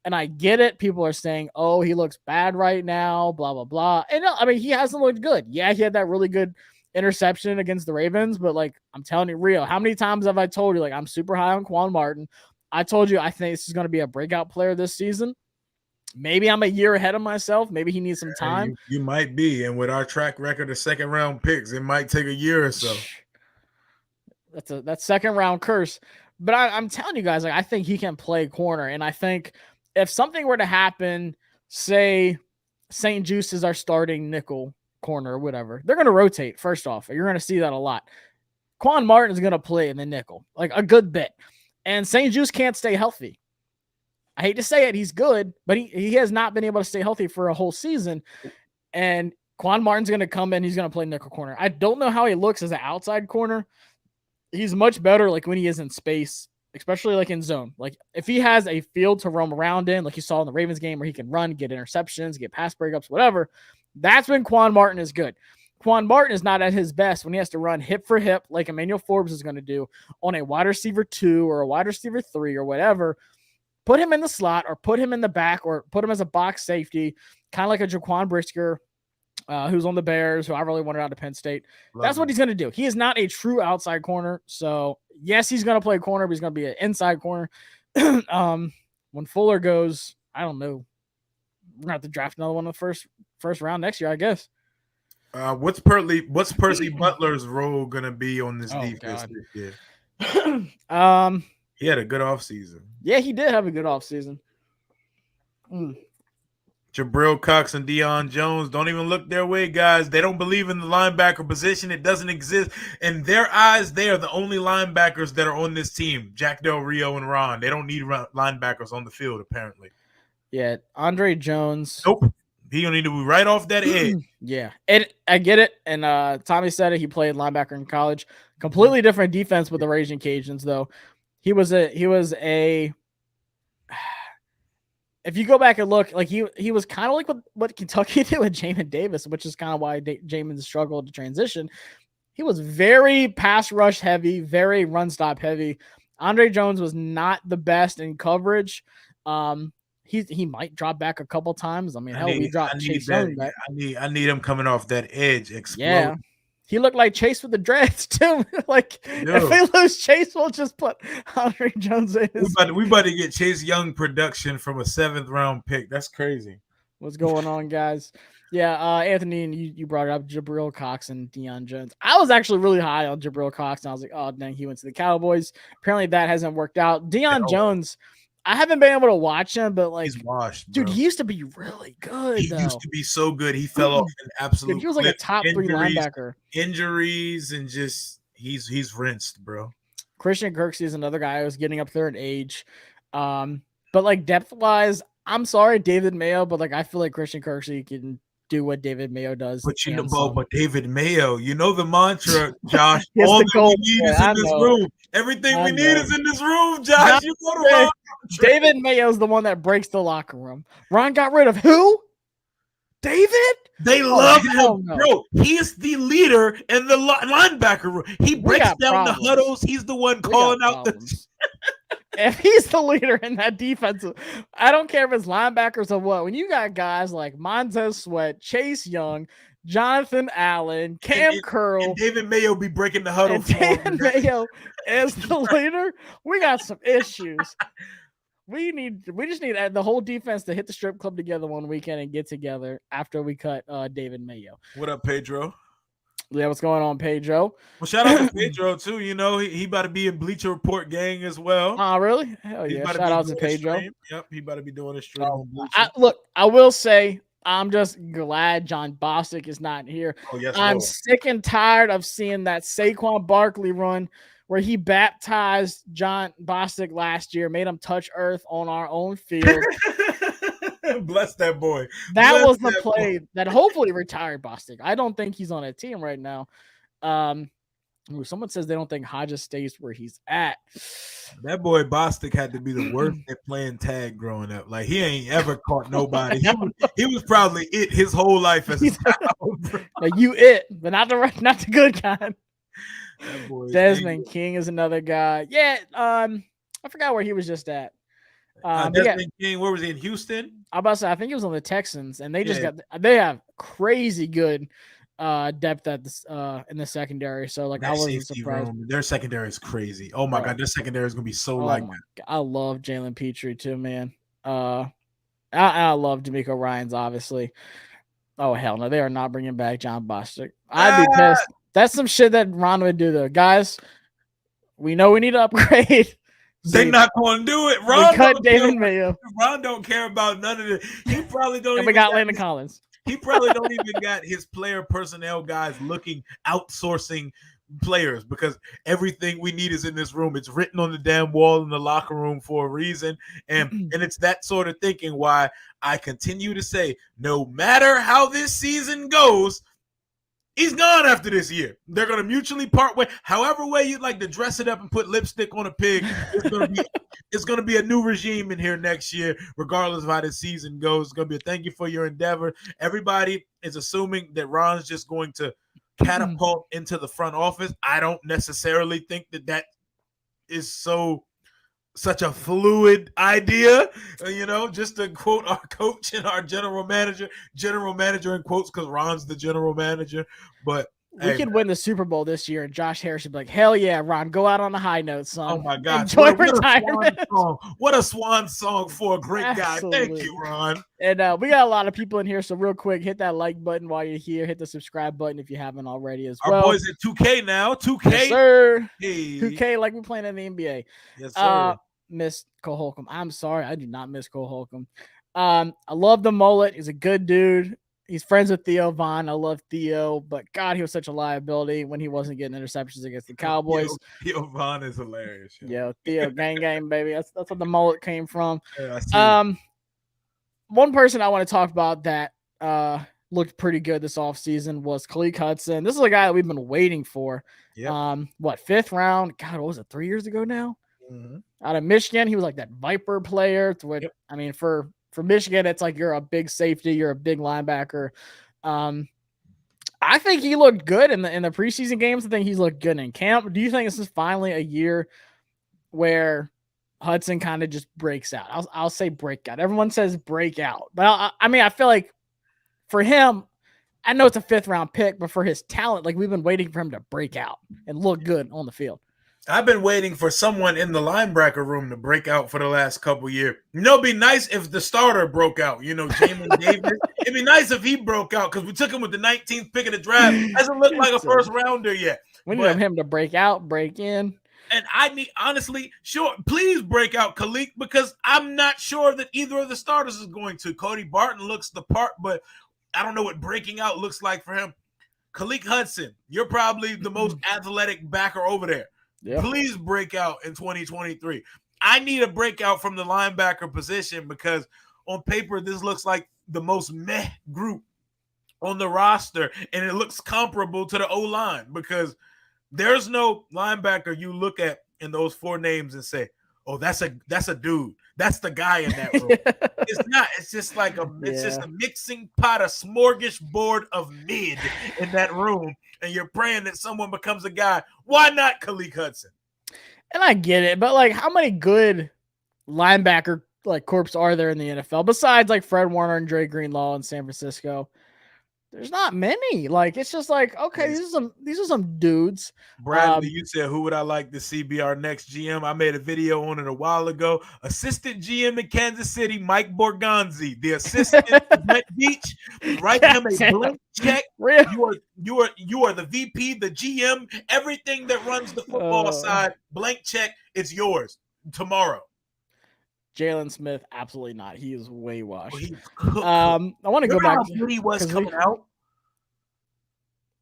And I get it. People are saying, oh, he looks bad right now, blah, blah, blah. And I mean, he hasn't looked good. Yeah, he had that really good interception against the Ravens, but like I'm telling you, Rio, how many times have I told you like I'm super high on Quan Martin? I told you I think this is going to be a breakout player this season. Maybe I'm a year ahead of myself. Maybe he needs some time. You might be, and with our track record of second round picks, it might take a year or so. That's second round curse. But I'm telling you guys, like I think he can play corner, and I think if something were to happen, say St. Juice is our starting nickel corner or whatever, they're going to rotate. First off, you're going to see that a lot. Quan Martin is going to play in the nickel like a good bit, and St. Juice can't stay healthy. I hate to say it, he's good, but he has not been able to stay healthy for a whole season. And Quan Martin's going to come in, he's going to play nickel corner. I don't know how he looks as an outside corner. He's much better like when he is in space, especially like in zone. Like if he has a field to roam around in, like you saw in the Ravens game where he can run, get interceptions, get pass breakups, whatever. That's when Quan Martin is good. Quan Martin is not at his best when he has to run hip for hip like Emmanuel Forbes is going to do on a wide receiver 2 or a wide receiver 3 or whatever. Put him in the slot or put him in the back or put him as a box safety, kind of like a Jaquan Brisker, who's on the Bears, who I really wanted out of Penn State. That's what he's going to do. He is not a true outside corner. So, yes, he's going to play corner, but he's going to be an inside corner. When Fuller goes, I don't know. We're going to have to draft another one in the first round next year, I guess. What's Percy Butler's role going to be on this defense this year? He had a good offseason. Yeah, he did have a good offseason. Jabril Cox and Deion Jones don't even look their way, guys. They don't believe in the linebacker position. It doesn't exist. In their eyes, they are the only linebackers that are on this team. Jack Del Rio and Ron. They don't need linebackers on the field, apparently. Yeah, Andre Jones. Nope. He gonna need to be right off that edge. Yeah, I get it. And Tommy said it. He played linebacker in college. Completely different defense with the Raging Cajuns, though. He was a. If you go back and look, like he was kind of like what Kentucky did with Jamin Davis, which is kind of why Jamin struggled to transition. He was very pass rush heavy, very run stop heavy. Andre Jones was not the best in coverage. he might drop back a couple times. I mean, hell, we dropped Chase that. Young back. I need him coming off that edge, explode. Yeah. He looked like Chase with the dreads too. Like if we lose Chase, we'll just put Andre Jones in. We about to get Chase Young production from a 7th round pick. That's crazy. What's going on, guys? Yeah, Anthony, and you brought up Jabril Cox and Deion Jones. I was actually really high on Jabril Cox, and I was like, oh, dang, he went to the Cowboys. Apparently that hasn't worked out. Deion Jones, I haven't been able to watch him, but like, he's washed, dude, he used to be really good. He used to be so good. He fell off an absolute. Dude, he was like a top 3 linebacker. Injuries and just he's rinsed, bro. Christian Kirksey is another guy who's getting up there in age, but like depth wise, I'm sorry, David Mayo, but like I feel like Christian Kirksey can do what David Mayo does. But you know, but David Mayo, you know the mantra, Josh. All that we need is in this room. Everything we need is in this room, Josh. You know the mantra. David Mayo's the one that breaks the locker room. Ron got rid of who? David? They love him, bro. He is the leader in the linebacker room. He breaks down the huddles. He's the one calling out the. If he's the leader in that defense, I don't care if it's linebackers or what. When you got guys like Montez Sweat, Chase Young, Jonathan Allen, Cam Curl, and David Mayo be breaking the huddle. David Mayo is the leader. We got some issues. We just need the whole defense to hit the strip club together one weekend and get together after we cut David Mayo. What up, Pedro? Yeah, what's going on, Pedro? Well, shout out to Pedro too. You know, he about to be in Bleacher Report gang as well. Oh, really? Hell yeah! Shout out to Pedro. Yep, he about to be doing a stream. Look, I will say, I'm just glad John Bostic is not here. Oh, yes, I'm sick and tired of seeing that Saquon Barkley run where he baptized John Bostic last year, made him touch earth on our own field. Bless that boy. That was the play that hopefully retired Bostic. I don't think he's on a team right now. Someone says they don't think Hodges stays where he's at. That boy Bostic had to be the worst at playing tag growing up. Like he ain't ever caught nobody. He was probably it his whole life as a child. Like you but not the good kind. Desmond King is another guy. Yeah, I forgot where he was just at. Desmond King, where was he in Houston? I think he was on the Texans, and they they have crazy good depth at this in the secondary. So like I wasn't surprised. Their secondary is crazy. Oh my god, their secondary is gonna be so God. I love Jalen Petrie too, man. I love D'Amico Ryans, obviously. Oh hell no, they are not bringing back John Bostic. I'd be pissed. That's some shit that Ron would do, though. Guys, we know we need to upgrade. They're not going to do it. Ron cut David Mayo. Ron don't care about none of it. He probably don't. And we got Landon Collins. He probably don't even got his player personnel guys looking outsourcing players because everything we need is in this room. It's written on the damn wall in the locker room for a reason, and it's that sort of thinking why I continue to say no matter how this season goes. He's gone after this year. They're going to mutually part way. However way you'd like to dress it up and put lipstick on a pig, it's going to be a new regime in here next year, regardless of how this season goes. It's going to be a thank you for your endeavor. Everybody is assuming that Ron's just going to catapult into the front office. I don't necessarily think that is such a fluid idea, just to quote our coach and our general manager in quotes because Ron's the general manager. But we could win the Super Bowl this year, and Josh Harris should be like, hell yeah, Ron, go out on a high note, son. Oh my God. Enjoy retirement. What a swan song for a great guy. Thank you, Ron. And we got a lot of people in here, so real quick, hit that like button while you're here. Hit the subscribe button if you haven't already as well. Our boys at 2K now. 2K. Yes, sir. Hey. 2K like we're playing in the NBA. Yes, sir. Miss Cole Holcomb. I'm sorry. I do not miss Cole Holcomb. I love the mullet. He's a good dude. He's friends with Theo Vaughn. I love Theo, but God, he was such a liability when he wasn't getting interceptions against the Cowboys. Theo Vaughn is hilarious. Yeah, Theo, gang, baby. That's what the mullet came from. Yeah, one person I want to talk about that looked pretty good this offseason was Khaleke Hudson. This is a guy that we've been waiting for. Yep. 5th round? God, what was it, 3 years ago now? Mm-hmm. Out of Michigan, he was like that Viper player. Yep. I mean, for Michigan, it's like you're a big safety, you're a big linebacker. I think he looked good in the preseason games. I think he's looked good in camp. Do you think this is finally a year where Hudson kind of just breaks out. I'll say breakout. Everyone says breakout, but I mean, I feel like for him, I know it's a 5th round pick, but for his talent, like we've been waiting for him to break out and look good on the field. I've been waiting for someone in the linebacker room to break out for the last couple years. It'd be nice if the starter broke out. Jamin Davis. It'd be nice if he broke out because we took him with the 19th pick of the draft. Hasn't looked like a first rounder yet. We need him to break out, break in. And I need, honestly, please break out Khalil, because I'm not sure that either of the starters is going to. Cody Barton looks the part, but I don't know what breaking out looks like for him. Khalil Hudson, you're probably the most athletic backer over there. Yep. Please break out in 2023. I need a breakout from the linebacker position because on paper, this looks like the most meh group on the roster, and it looks comparable to the O-line because there's no linebacker you look at in those 4 names and say, oh, that's a dude. That's the guy in that room. It's not. It's just like it's just a mixing pot, a smorgasbord of mid in that room. And you're praying that someone becomes a guy. Why not Khalil Hudson? And I get it, but like how many good linebacker corps are there in the NFL besides like Fred Warner and Dre Greenlaw in San Francisco? There's not many. Like it's just like, okay, these are some dudes. Bradley, you said who would I like to see be our next GM? I made a video on it a while ago. Assistant GM in Kansas City, Mike Borgonzi. The assistant Brent Beach. Write him a blank check. You are the VP, the GM, everything that runs the football side. Blank check. It's yours tomorrow. Jalen Smith, absolutely not. He is way washed. I want to go back to he was coming out.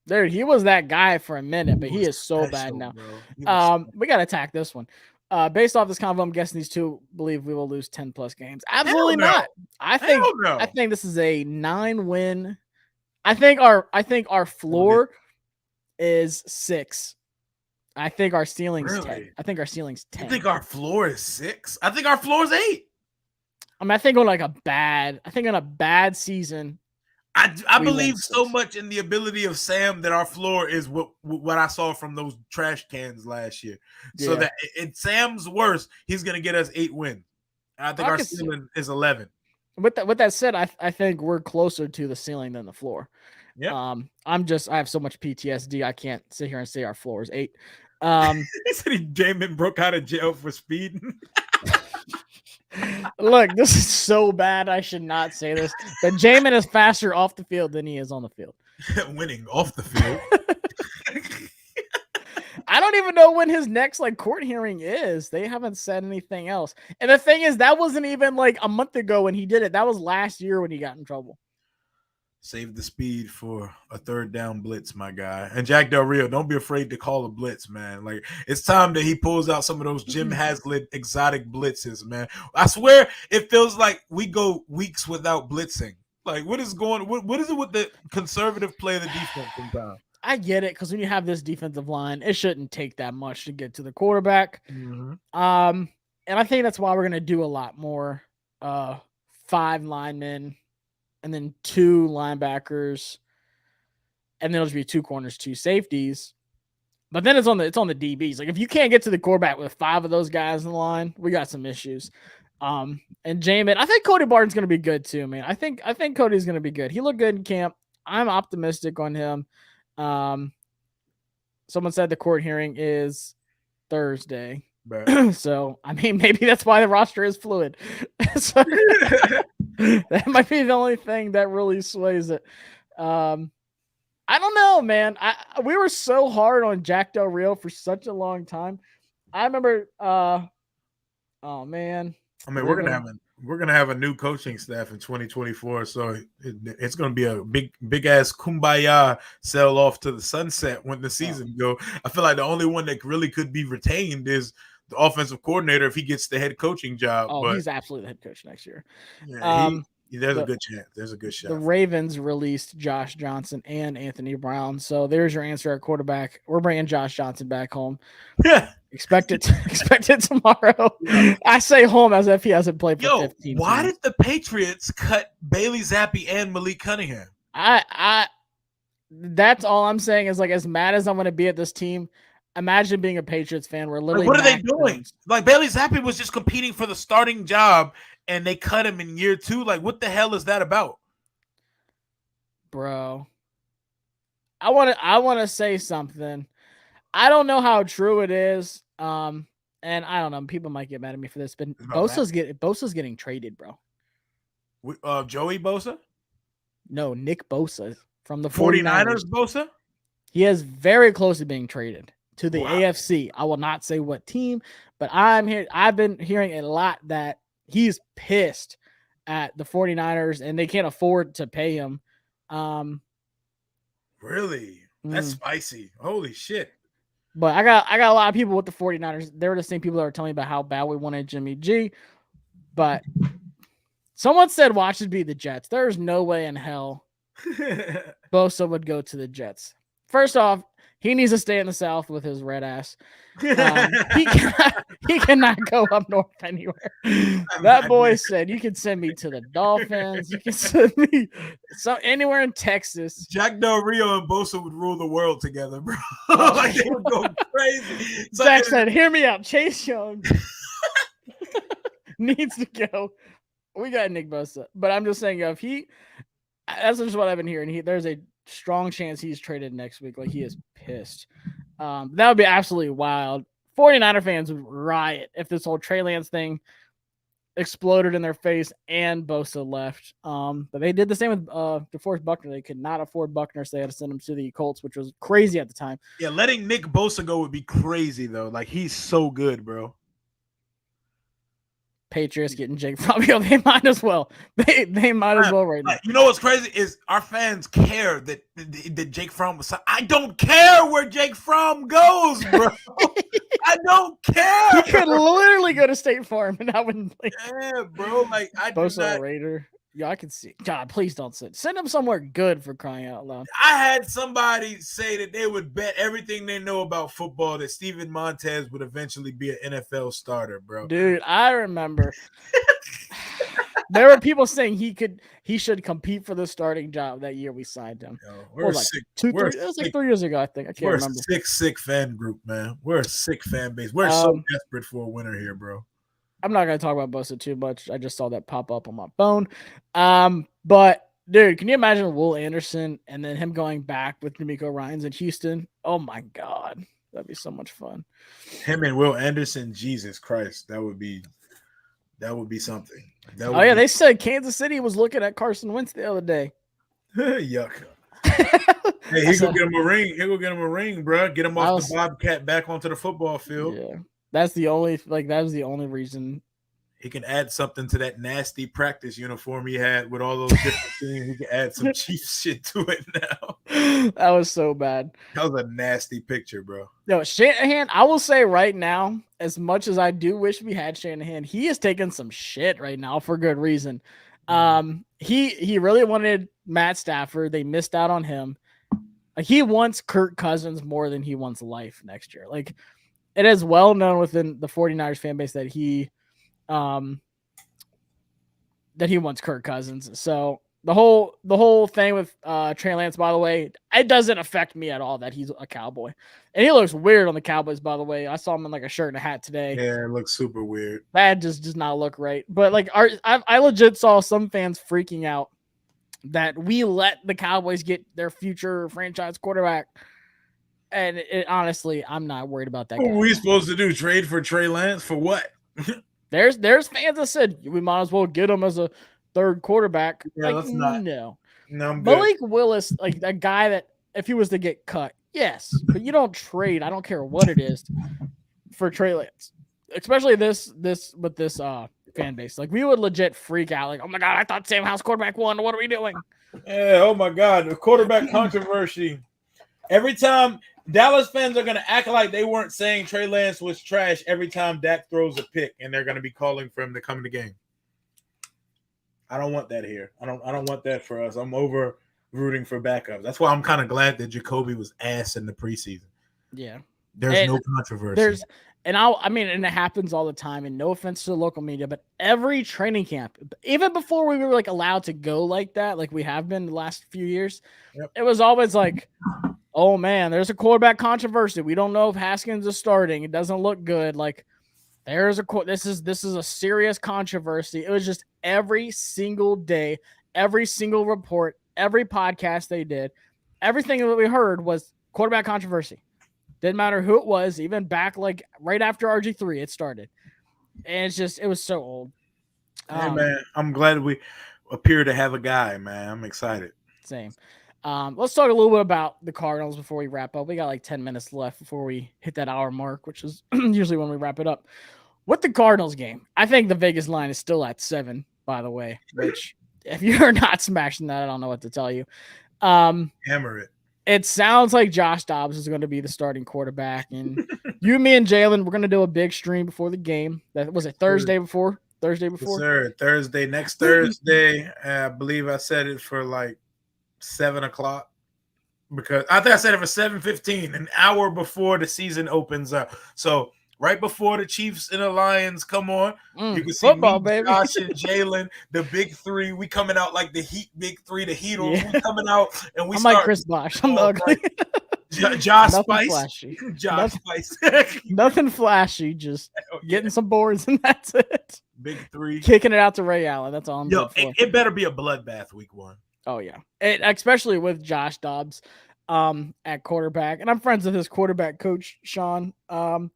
Dude, he was that guy for a minute, but he is so bad now. We got to attack this one. Based off this convo, I'm guessing these two believe we will lose 10 plus games. Absolutely not. I think this is a 9-win. I think our floor is 6. I think our ceiling's 10. I think our ceiling's 10. You think our floor is 6? I think our floor is 8. I mean, I think on a bad season. I believe so much in the ability of Sam that our floor is what I saw from those trash cans last year. Yeah. So that in Sam's worst, he's going to get us 8 wins. I think our ceiling is 11. With that said, I think we're closer to the ceiling than the floor. Yeah. I have so much PTSD. I can't sit here and say our floor is 8. He said Jamin broke out of jail for speeding. Look, this is so bad. I should not say this. But Jamin is faster off the field than he is on the field. Winning off the field. I don't even know when his next court hearing is. They haven't said anything else. And the thing is, that wasn't even a month ago when he did it. That was last year when he got in trouble. Save the speed for a 3rd down blitz, my guy. And Jack Del Rio, don't be afraid to call a blitz, man. It's time that he pulls out some of those Jim Haslett exotic blitzes, man. I swear it feels like we go weeks without blitzing. What is it with the conservative play of the defense sometimes? I get it, because when you have this defensive line, it shouldn't take that much to get to the quarterback. Mm-hmm. And I think that's why we're going to do a lot more 5 linemen, and then 2 linebackers, and then it'll just be 2 corners, 2 safeties. But then it's on the DBs. If you can't get to the quarterback with 5 of those guys in the line, we got some issues. And Jamin, I think Cody Barton's going to be good too, man. I think Cody's going to be good. He looked good in camp. I'm optimistic on him. Someone said the court hearing is Thursday. So, I mean, maybe that's why the roster is fluid. So, that might be the only thing that really sways it. I don't know, man. We were so hard on Jack Del Rio for such a long time. I remember. Oh man. I mean, we're gonna have a new coaching staff in 2024, so it's gonna be a big ass kumbaya sell off to the sunset when the season go. I feel like the only one that really could be retained is the offensive coordinator if he gets the head coaching job. Oh, he's absolutely the head coach next year. Yeah, there's a good chance. There's a good shot. The Ravens released Josh Johnson and Anthony Brown. So there's your answer at quarterback. We're bringing Josh Johnson back home. Yeah. Expect it tomorrow. Yeah. I say home as if he hasn't played for 15 why seasons. did the Patriots cut Bailey Zappi and Malik Cunningham? That's all I'm saying is as mad as I'm going to be at this team, Imagine being a Patriots fan where literally What are they Mac doing? Jones, Like Bailey Zappi was just competing for the starting job, and they cut him in year 2. Like, what the hell is that about? bro. I want to say something. I don't know how true it is. And I don't know. People might get mad at me for this, but Bosa's getting traded, bro. Joey Bosa? No, Nick Bosa from the 49ers 49ers. Bosa? He is very close to being traded to the Wow. AFC. I will not say what team, but I've been hearing a lot that he's pissed at the 49ers and they can't afford to pay him. Really? That's spicy. Holy shit. But I got a lot of people with the 49ers. They're the same people that are telling me about how bad we wanted Jimmy G. But someone said watch it be the Jets. There's no way in hell Bosa would go to the Jets. First off, he needs to stay in the South with his red ass. He cannot go up north anywhere. That boy said, you can send me to the Dolphins. You can send me anywhere in Texas. Jack Del Rio and Bosa would rule the world together, bro. Like they would go crazy. Zach said, hear me out. Chase Young needs to go. We got Nick Bosa. But I'm just saying, that's just what I've been hearing. There's a strong chance he's traded next week. Like, he is pissed. That would be absolutely wild. 49er fans would riot if this whole Trey Lance thing exploded in their face and Bosa left. But they did the same with DeForest Buckner. They could not afford Buckner, so they had to send him to the Colts, which was crazy at the time. Yeah, letting Nick Bosa go would be crazy, though. Like, he's so good, bro. Patriots getting Jake Fromm. They might as well. They might as well right now. You know what's crazy is our fans care that Jake Fromm was. I don't care where Jake Fromm goes, bro. I don't care. He could literally go to State Farm and I wouldn't. Yeah, bro. Like I Bosa Raider. Yeah, I can see. God, please don't send him somewhere good, for crying out loud. I had somebody say that they would bet everything they know about football that Steven Montez would eventually be an NFL starter, bro. Dude, I remember there were people saying he should compete for the starting job that year we signed him. We're like sick. It was like 3 years ago, I think. I can't remember. We're a sick fan group, man. We're a sick fan base. We're so desperate for a winner here, bro. I'm not going to talk about Bosa too much. I just saw that pop up on my phone. But dude, can you imagine Will Anderson and then him going back with D'Amico Ryans in Houston? Oh my God. That'd be so much fun. Him and Will Anderson, Jesus Christ. That would be something. They said Kansas City was looking at Carson Wentz the other day. Yuck. Hey, he go get him a ring. He go get him a ring, bro. Get him off the Bobcat back onto the football field. Yeah. That was the only reason. He can add something to that nasty practice uniform he had with all those different things. He can add some Chiefs shit to it now. That was so bad. That was a nasty picture, bro. No, Shanahan, I will say right now, as much as I do wish we had Shanahan, he is taking some shit right now for good reason. He really wanted Matt Stafford. They missed out on him. Like, he wants Kirk Cousins more than he wants life next year. Like, it is well known within the 49ers fan base that he wants Kirk Cousins. So the whole thing with Trey Lance, by the way, it doesn't affect me at all that he's a Cowboy. And he looks weird on the Cowboys, by the way. I saw him in like a shirt and a hat today. Yeah, it looks super weird. That just does not look right. But like I legit saw some fans freaking out that we let the Cowboys get their future franchise quarterback. And honestly, I'm not worried about that. What are we supposed to do? Trade for Trey Lance for what? There's fans that said we might as well get him as a third quarterback. Yeah, like, no, I'm good. Malik Willis, like a guy that if he was to get cut, yes, but you don't trade. I don't care what it is for Trey Lance, especially this with this fan base. Like, we would legit freak out. Like, oh my God, I thought Sam Howell's quarterback won. What are we doing? Yeah, oh my God, the quarterback controversy. Every time Dallas fans are going to act like they weren't saying Trey Lance was trash every time Dak throws a pick, and they're going to be calling for him to come in the game. I don't want that here. I don't want that for us. I'm over rooting for backups. That's why I'm kind of glad that Jacoby was ass in the preseason. Yeah. There's no controversy. And it happens all the time, and no offense to the local media, but every training camp, even before we were like allowed to go like that, like we have been the last few years, It was always like, oh man, there's a quarterback controversy. We don't know if Haskins is starting. It doesn't look good. Like there's a this is a serious controversy. It was just every single day, every single report, every podcast they did, everything that we heard was quarterback controversy. Didn't matter who it was, even back like right after RG3 it started. And it was so old. Hey man, I'm glad we appear to have a guy, man. I'm excited. Same. Let's talk a little bit about the Cardinals before we wrap up. We got like 10 minutes left before we hit that hour mark, which is usually when we wrap it up. With the Cardinals game, I think the Vegas line is still at 7, by the way, which if you're not smashing that, I don't know what to tell you. Hammer it. It sounds like Josh Dobbs is going to be the starting quarterback. And you, me, and Jalen, we're going to do a big stream before the game. That was it Thursday before? Thursday before? Yes, sir. Thursday. Next Thursday. I believe I said it for like 7 o'clock. Because I think I said it for 7:15, an hour before the season opens up. So right before the Chiefs and the Lions come on, you can see football, me, baby. Josh and Jalen, the big three. We coming out like the Heat big three, the Heatles. Yeah. We coming out and we I'm start. like Chris Bosh. I'm ugly. Josh Spice. Flashy. Josh Spice. Nothing flashy. Just getting some boards and that's it. Big three. Kicking it out to Ray Allen. That's all I'm doing. It better be a bloodbath week 1. Oh, yeah. Especially with Josh Dobbs at quarterback. And I'm friends with his quarterback coach, Sean. And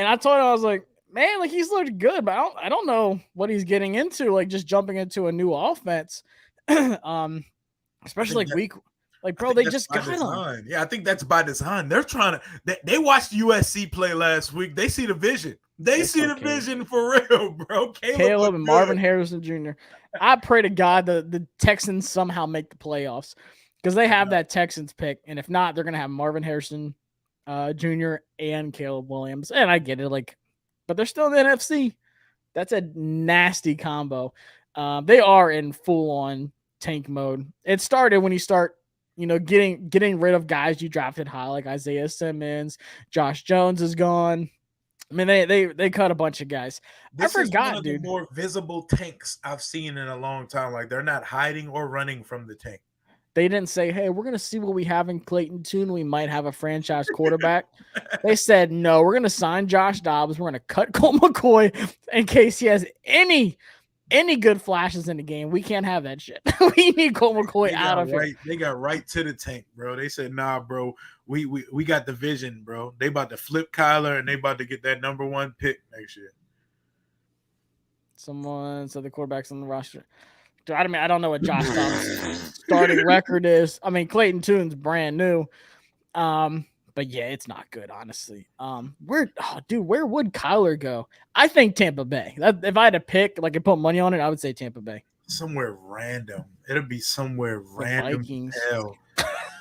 I told him, I was like, man, like he's looked good, but I don't know what he's getting into, like just jumping into a new offense. Especially like week. Like, bro, they just got him. Yeah, I think that's by design. They're trying to – they watched USC play last week. They see the vision. They see the vision for real, bro. Caleb and Marvin Harrison Jr. I pray to God the Texans somehow make the playoffs because they have that Texans pick. And if not, they're going to have Marvin Harrison Jr. and Caleb Williams. And I get it, but they're still in the NFC. That's a nasty combo. They are in full-on tank mode. It started when you start getting rid of guys you drafted high, like Isaiah Simmons. Josh Jones is gone. I mean, they cut a bunch of guys. This is one of the more visible tanks I've seen in a long time. Like, they're not hiding or running from the tank. They didn't say, hey, we're going to see what we have in Clayton Tune. We might have a franchise quarterback. They said, no, we're going to sign Josh Dobbs. We're going to cut Colt McCoy in case he has any good flashes in the game. We can't have that shit. We need Colt McCoy out of here. They got right to the tank, bro. They said, nah, bro, we got the vision, bro. They about to flip Kyler, and they about to get that number 1 pick next year. Someone said the quarterback's on the roster. I mean, I don't know what Josh Dobbs' starting record is. I mean, Clayton Tune's brand new. But yeah, it's not good, honestly. Where would Kyler go? I think Tampa Bay. If I had to pick, like, and put money on it, I would say Tampa Bay. Somewhere random. It'll be somewhere random. Vikings. Hell.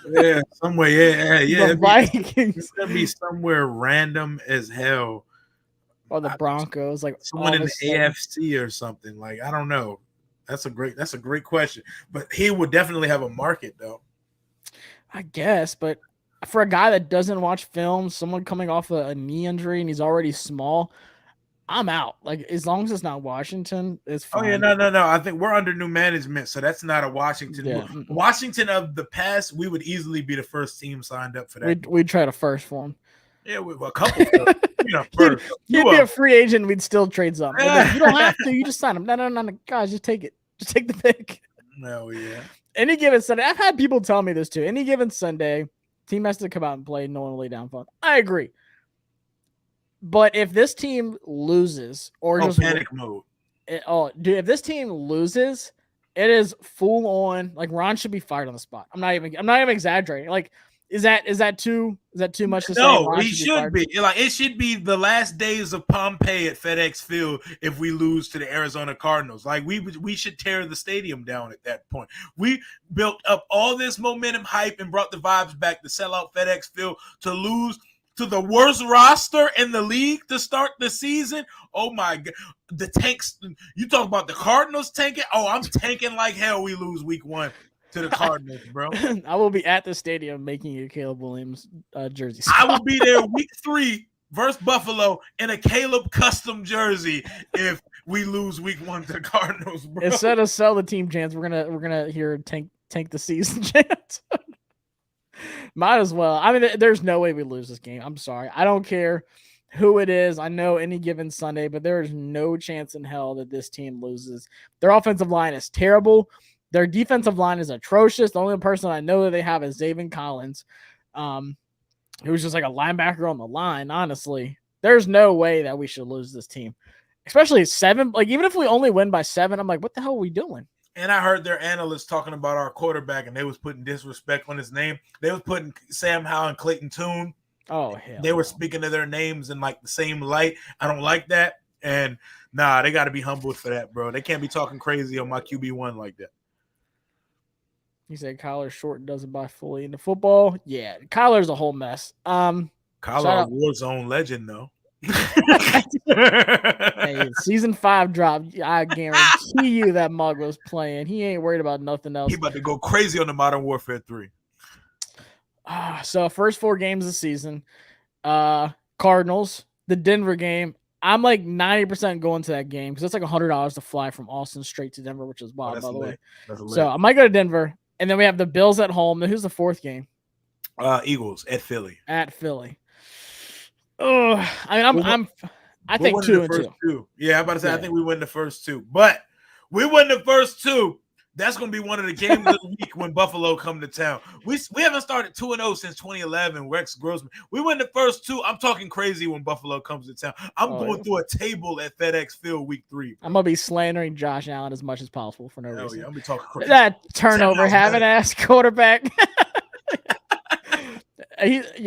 Yeah, somewhere. Yeah. The Vikings. It's gonna be somewhere random as hell. Or the Broncos, like someone in the AFC or something. Like, I don't know. That's a great question. But he would definitely have a market, though. I guess, but for a guy that doesn't watch film, someone coming off a knee injury and he's already small, I'm out. Like, as long as it's not Washington, it's fine. Oh, yeah, no. I think we're under new management, so that's not a Washington. Yeah. Washington of the past, we would easily be the first team signed up for that. We'd try to first for him. Yeah, a couple. First. He'd be a free agent. We'd still trade something. Like, you don't have to. You just sign him. No. Guys, just take it. Just take the pick. No, yeah. Any given Sunday, I've had people tell me this too. Any given Sunday, team has to come out and play. No one will lay down fun. I agree. But if this team loses or just panic mode. If this team loses, it is full on. Like, Ron should be fired on the spot. I'm not even exaggerating. Like, is that too much to say? No, he should be. Like, it should be the last days of Pompeii at FedEx Field if we lose to the Arizona Cardinals. Like, we should tear the stadium down at that point. We built up all this momentum, hype, and brought the vibes back to sell out FedEx Field to lose to the worst roster in the league to start the season. Oh my God. The tanks, you talk about the Cardinals tanking. Oh, I'm tanking like hell. We lose week 1 to the Cardinals, bro. I will be at the stadium making a Caleb Williams jersey. I will be there week 3 versus Buffalo in a Caleb custom jersey if we lose week 1 to the Cardinals, bro. Instead of sell the team chance, we're gonna hear tank the season chance. Might as well. I mean, there's no way we lose this game. I'm sorry. I don't care who it is. I know any given Sunday, but there is no chance in hell that this team loses. Their offensive line is terrible. Their defensive line is atrocious. The only person I know that they have is Zaven Collins, who's just like a linebacker on the line, honestly. There's no way that we should lose this team. Especially 7. Like, even if we only win by 7, I'm like, what the hell are we doing? And I heard their analysts talking about our quarterback, and they was putting disrespect on his name. They was putting Sam Howell and Clayton Tune. Oh, hell. They were speaking of their names in like the same light. I don't like that. And nah, they got to be humbled for that, bro. They can't be talking crazy on my QB1 like that. He said Kyler's short and doesn't buy fully into football. Yeah, Kyler's a whole mess. Kyler, a Warzone legend, though. Hey, season 5 dropped. I guarantee you that mug was playing. He ain't worried about nothing else. He about to go crazy on the Modern Warfare 3. So first 4 games of the season, Cardinals, the Denver game. I'm like 90% going to that game because it's like $100 to fly from Austin straight to Denver, which is wild, by the way. So I might go to Denver, and then we have the Bills at home. Then who's the 4th game? Eagles at Philly. At Philly. Oh, I mean, I think 2-2. Yeah, I'm about to say I think we win the first 2, but we win the first 2. That's going to be one of the games of the week when Buffalo come to town. We haven't started 2-0 since 2011. Rex Grossman. We win the first 2. I'm talking crazy when Buffalo comes to town. I'm going through a table at FedEx Field week 3. Bro. I'm going to be slandering Josh Allen as much as possible for no reason. Yeah, I'm going to be talking crazy. That turnover having ass quarterback.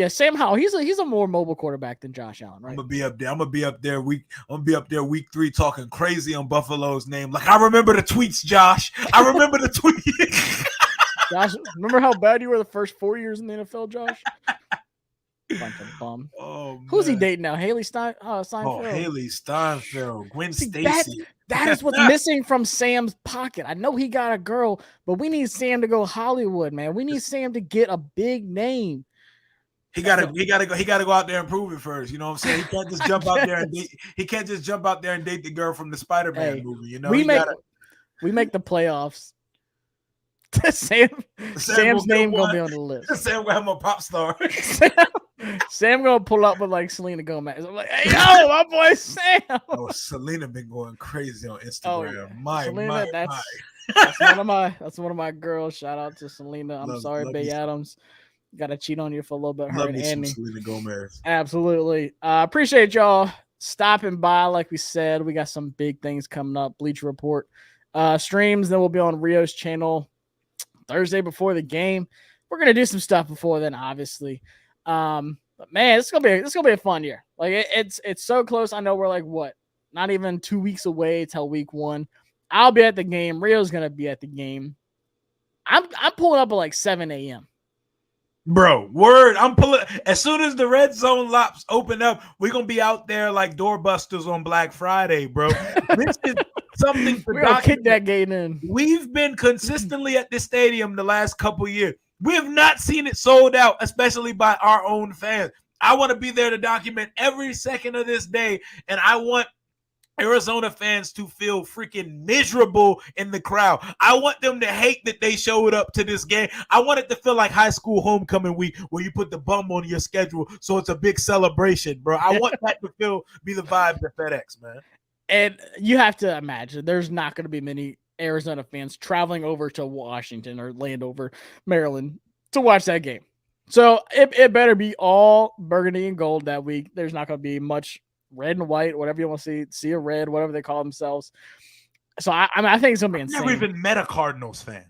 Sam Howell. He's a more mobile quarterback than Josh Allen, right? I'm gonna be up there. I'm gonna be up there week 3 talking crazy on Buffalo's name. Like, I remember the tweets, Josh. I remember the tweets. Josh, remember how bad you were the first 4 years in the NFL, Josh? Bunch of bum. Oh, who's he dating now? Haley Steinfeld. Oh, Haley Steinfeld, Gwen Stacy. That is what's missing from Sam's pocket. I know he got a girl, but we need Sam to go Hollywood, man. We need Sam to get a big name. He gotta go out there and prove it first. You know what I'm saying? He can't just jump out there and date the girl from the Spider-Man movie. You know, we make the playoffs. Sam's name gonna be on the list. Sam gonna have a pop star. Sam gonna pull up with like Selena Gomez. I'm like, hey, yo, my boy Sam. Oh, Selena been going crazy on Instagram. That's one of my girls. Shout out to Selena. I'm sorry, Bay Adams. Got to cheat on you for a little bit. Love me some Selena Gomez. Absolutely. Appreciate y'all stopping by. Like we said, we got some big things coming up. Bleacher Report streams. Then we'll be on Rio's channel Thursday before the game. We're gonna do some stuff before then, obviously. But man, it's gonna be a fun year. Like it's so close. I know we're like not even 2 weeks away till week 1. I'll be at the game. Rio's gonna be at the game. I'm pulling up at like 7 a.m. Bro, word. I'm pulling as soon as the red zone lops open up, we're gonna be out there like doorbusters on Black Friday, bro. This is something we're gonna kick that gate in. We've been consistently at this stadium the last couple years. We have not seen it sold out, especially by our own fans. I want to be there to document every second of this day, and I want Arizona fans to feel freaking miserable in the crowd. I want them to hate that they showed up to this game. I want it to feel like high school homecoming week where you put the bum on your schedule so it's a big celebration, bro. I want that to be the vibe at FedEx, man. And you have to imagine there's not going to be many Arizona fans traveling over to Washington or Landover, Maryland to watch that game. So it better be all burgundy and gold that week. There's not going to be much red and white, whatever you want to see a red, whatever they call themselves. So I think it's gonna be insane. I've never even met a Cardinals fan.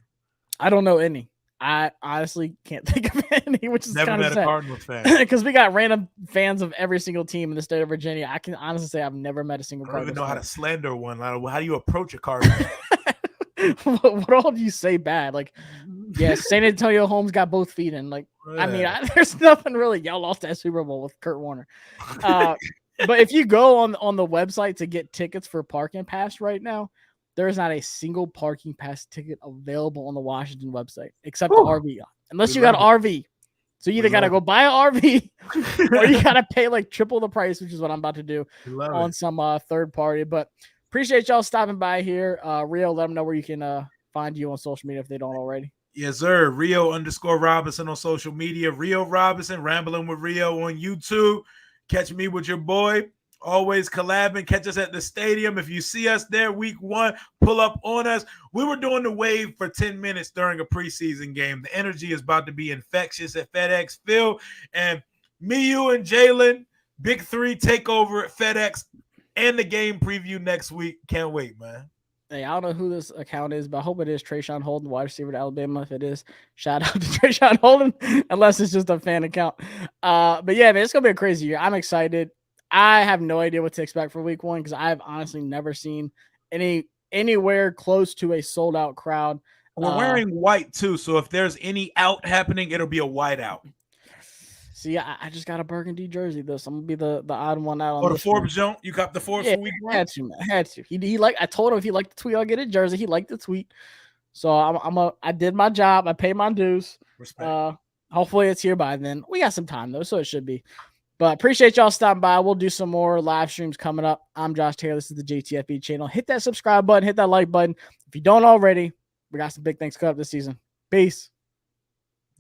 I don't know any. I honestly can't think of any, which is never kind met of a Cardinals fan because we got random fans of every single team in the state of Virginia. I can honestly say I've never met a single. I don't even know fan. How to slander one. How do you approach a Cardinals? what all do you say bad? Like, yeah, San Antonio Holmes got both feet in. Like, I mean, there's nothing really. Y'all lost that Super Bowl with Kurt Warner. But if you go on the website to get tickets for parking pass right now, there is not a single parking pass ticket available on the Washington website except the RV. Unless you got an RV. So you either got to go buy an RV or you got to pay like triple the price, which is what I'm about to do on some third party. But appreciate y'all stopping by here. Rio, let them know where you can find you on social media if they don't already. Yes, sir. Rio_Robinson on social media. Rio Robinson, Rambling with Rio on YouTube. Catch me with your boy. Always collabing. Catch us at the stadium. If you see us there week 1, pull up on us. We were doing the wave for 10 minutes during a preseason game. The energy is about to be infectious at FedEx Field. And me, you, and Jalen, Big 3 takeover at FedEx and the game preview next week. Can't wait, man. Hey, I don't know who this account is, but I hope it is Trayshawn Holden, wide receiver to Alabama. If it is, shout out to Trayshawn Holden, unless it's just a fan account. But yeah, man, it's gonna be a crazy year. I'm excited. I have no idea what to expect for week 1 because I've honestly never seen anywhere close to a sold out crowd. We're wearing white too, so if there's any out happening, it'll be a white out. See, I just got a burgundy jersey though, so I'm gonna be the odd one out on the this Forbes jump. You got the Forbes yeah, for week 1? Had to, man. Had to. He I told him if he liked the tweet, I'll get a jersey. He liked the tweet. So I did my job. I paid my dues. Respect. Hopefully it's here by then. We got some time though, so it should be. But appreciate y'all stopping by. We'll do some more live streams coming up. I'm Josh Taylor. This is the JTFB channel. Hit that subscribe button, hit that like button. If you don't already, we got some big things coming up this season. Peace.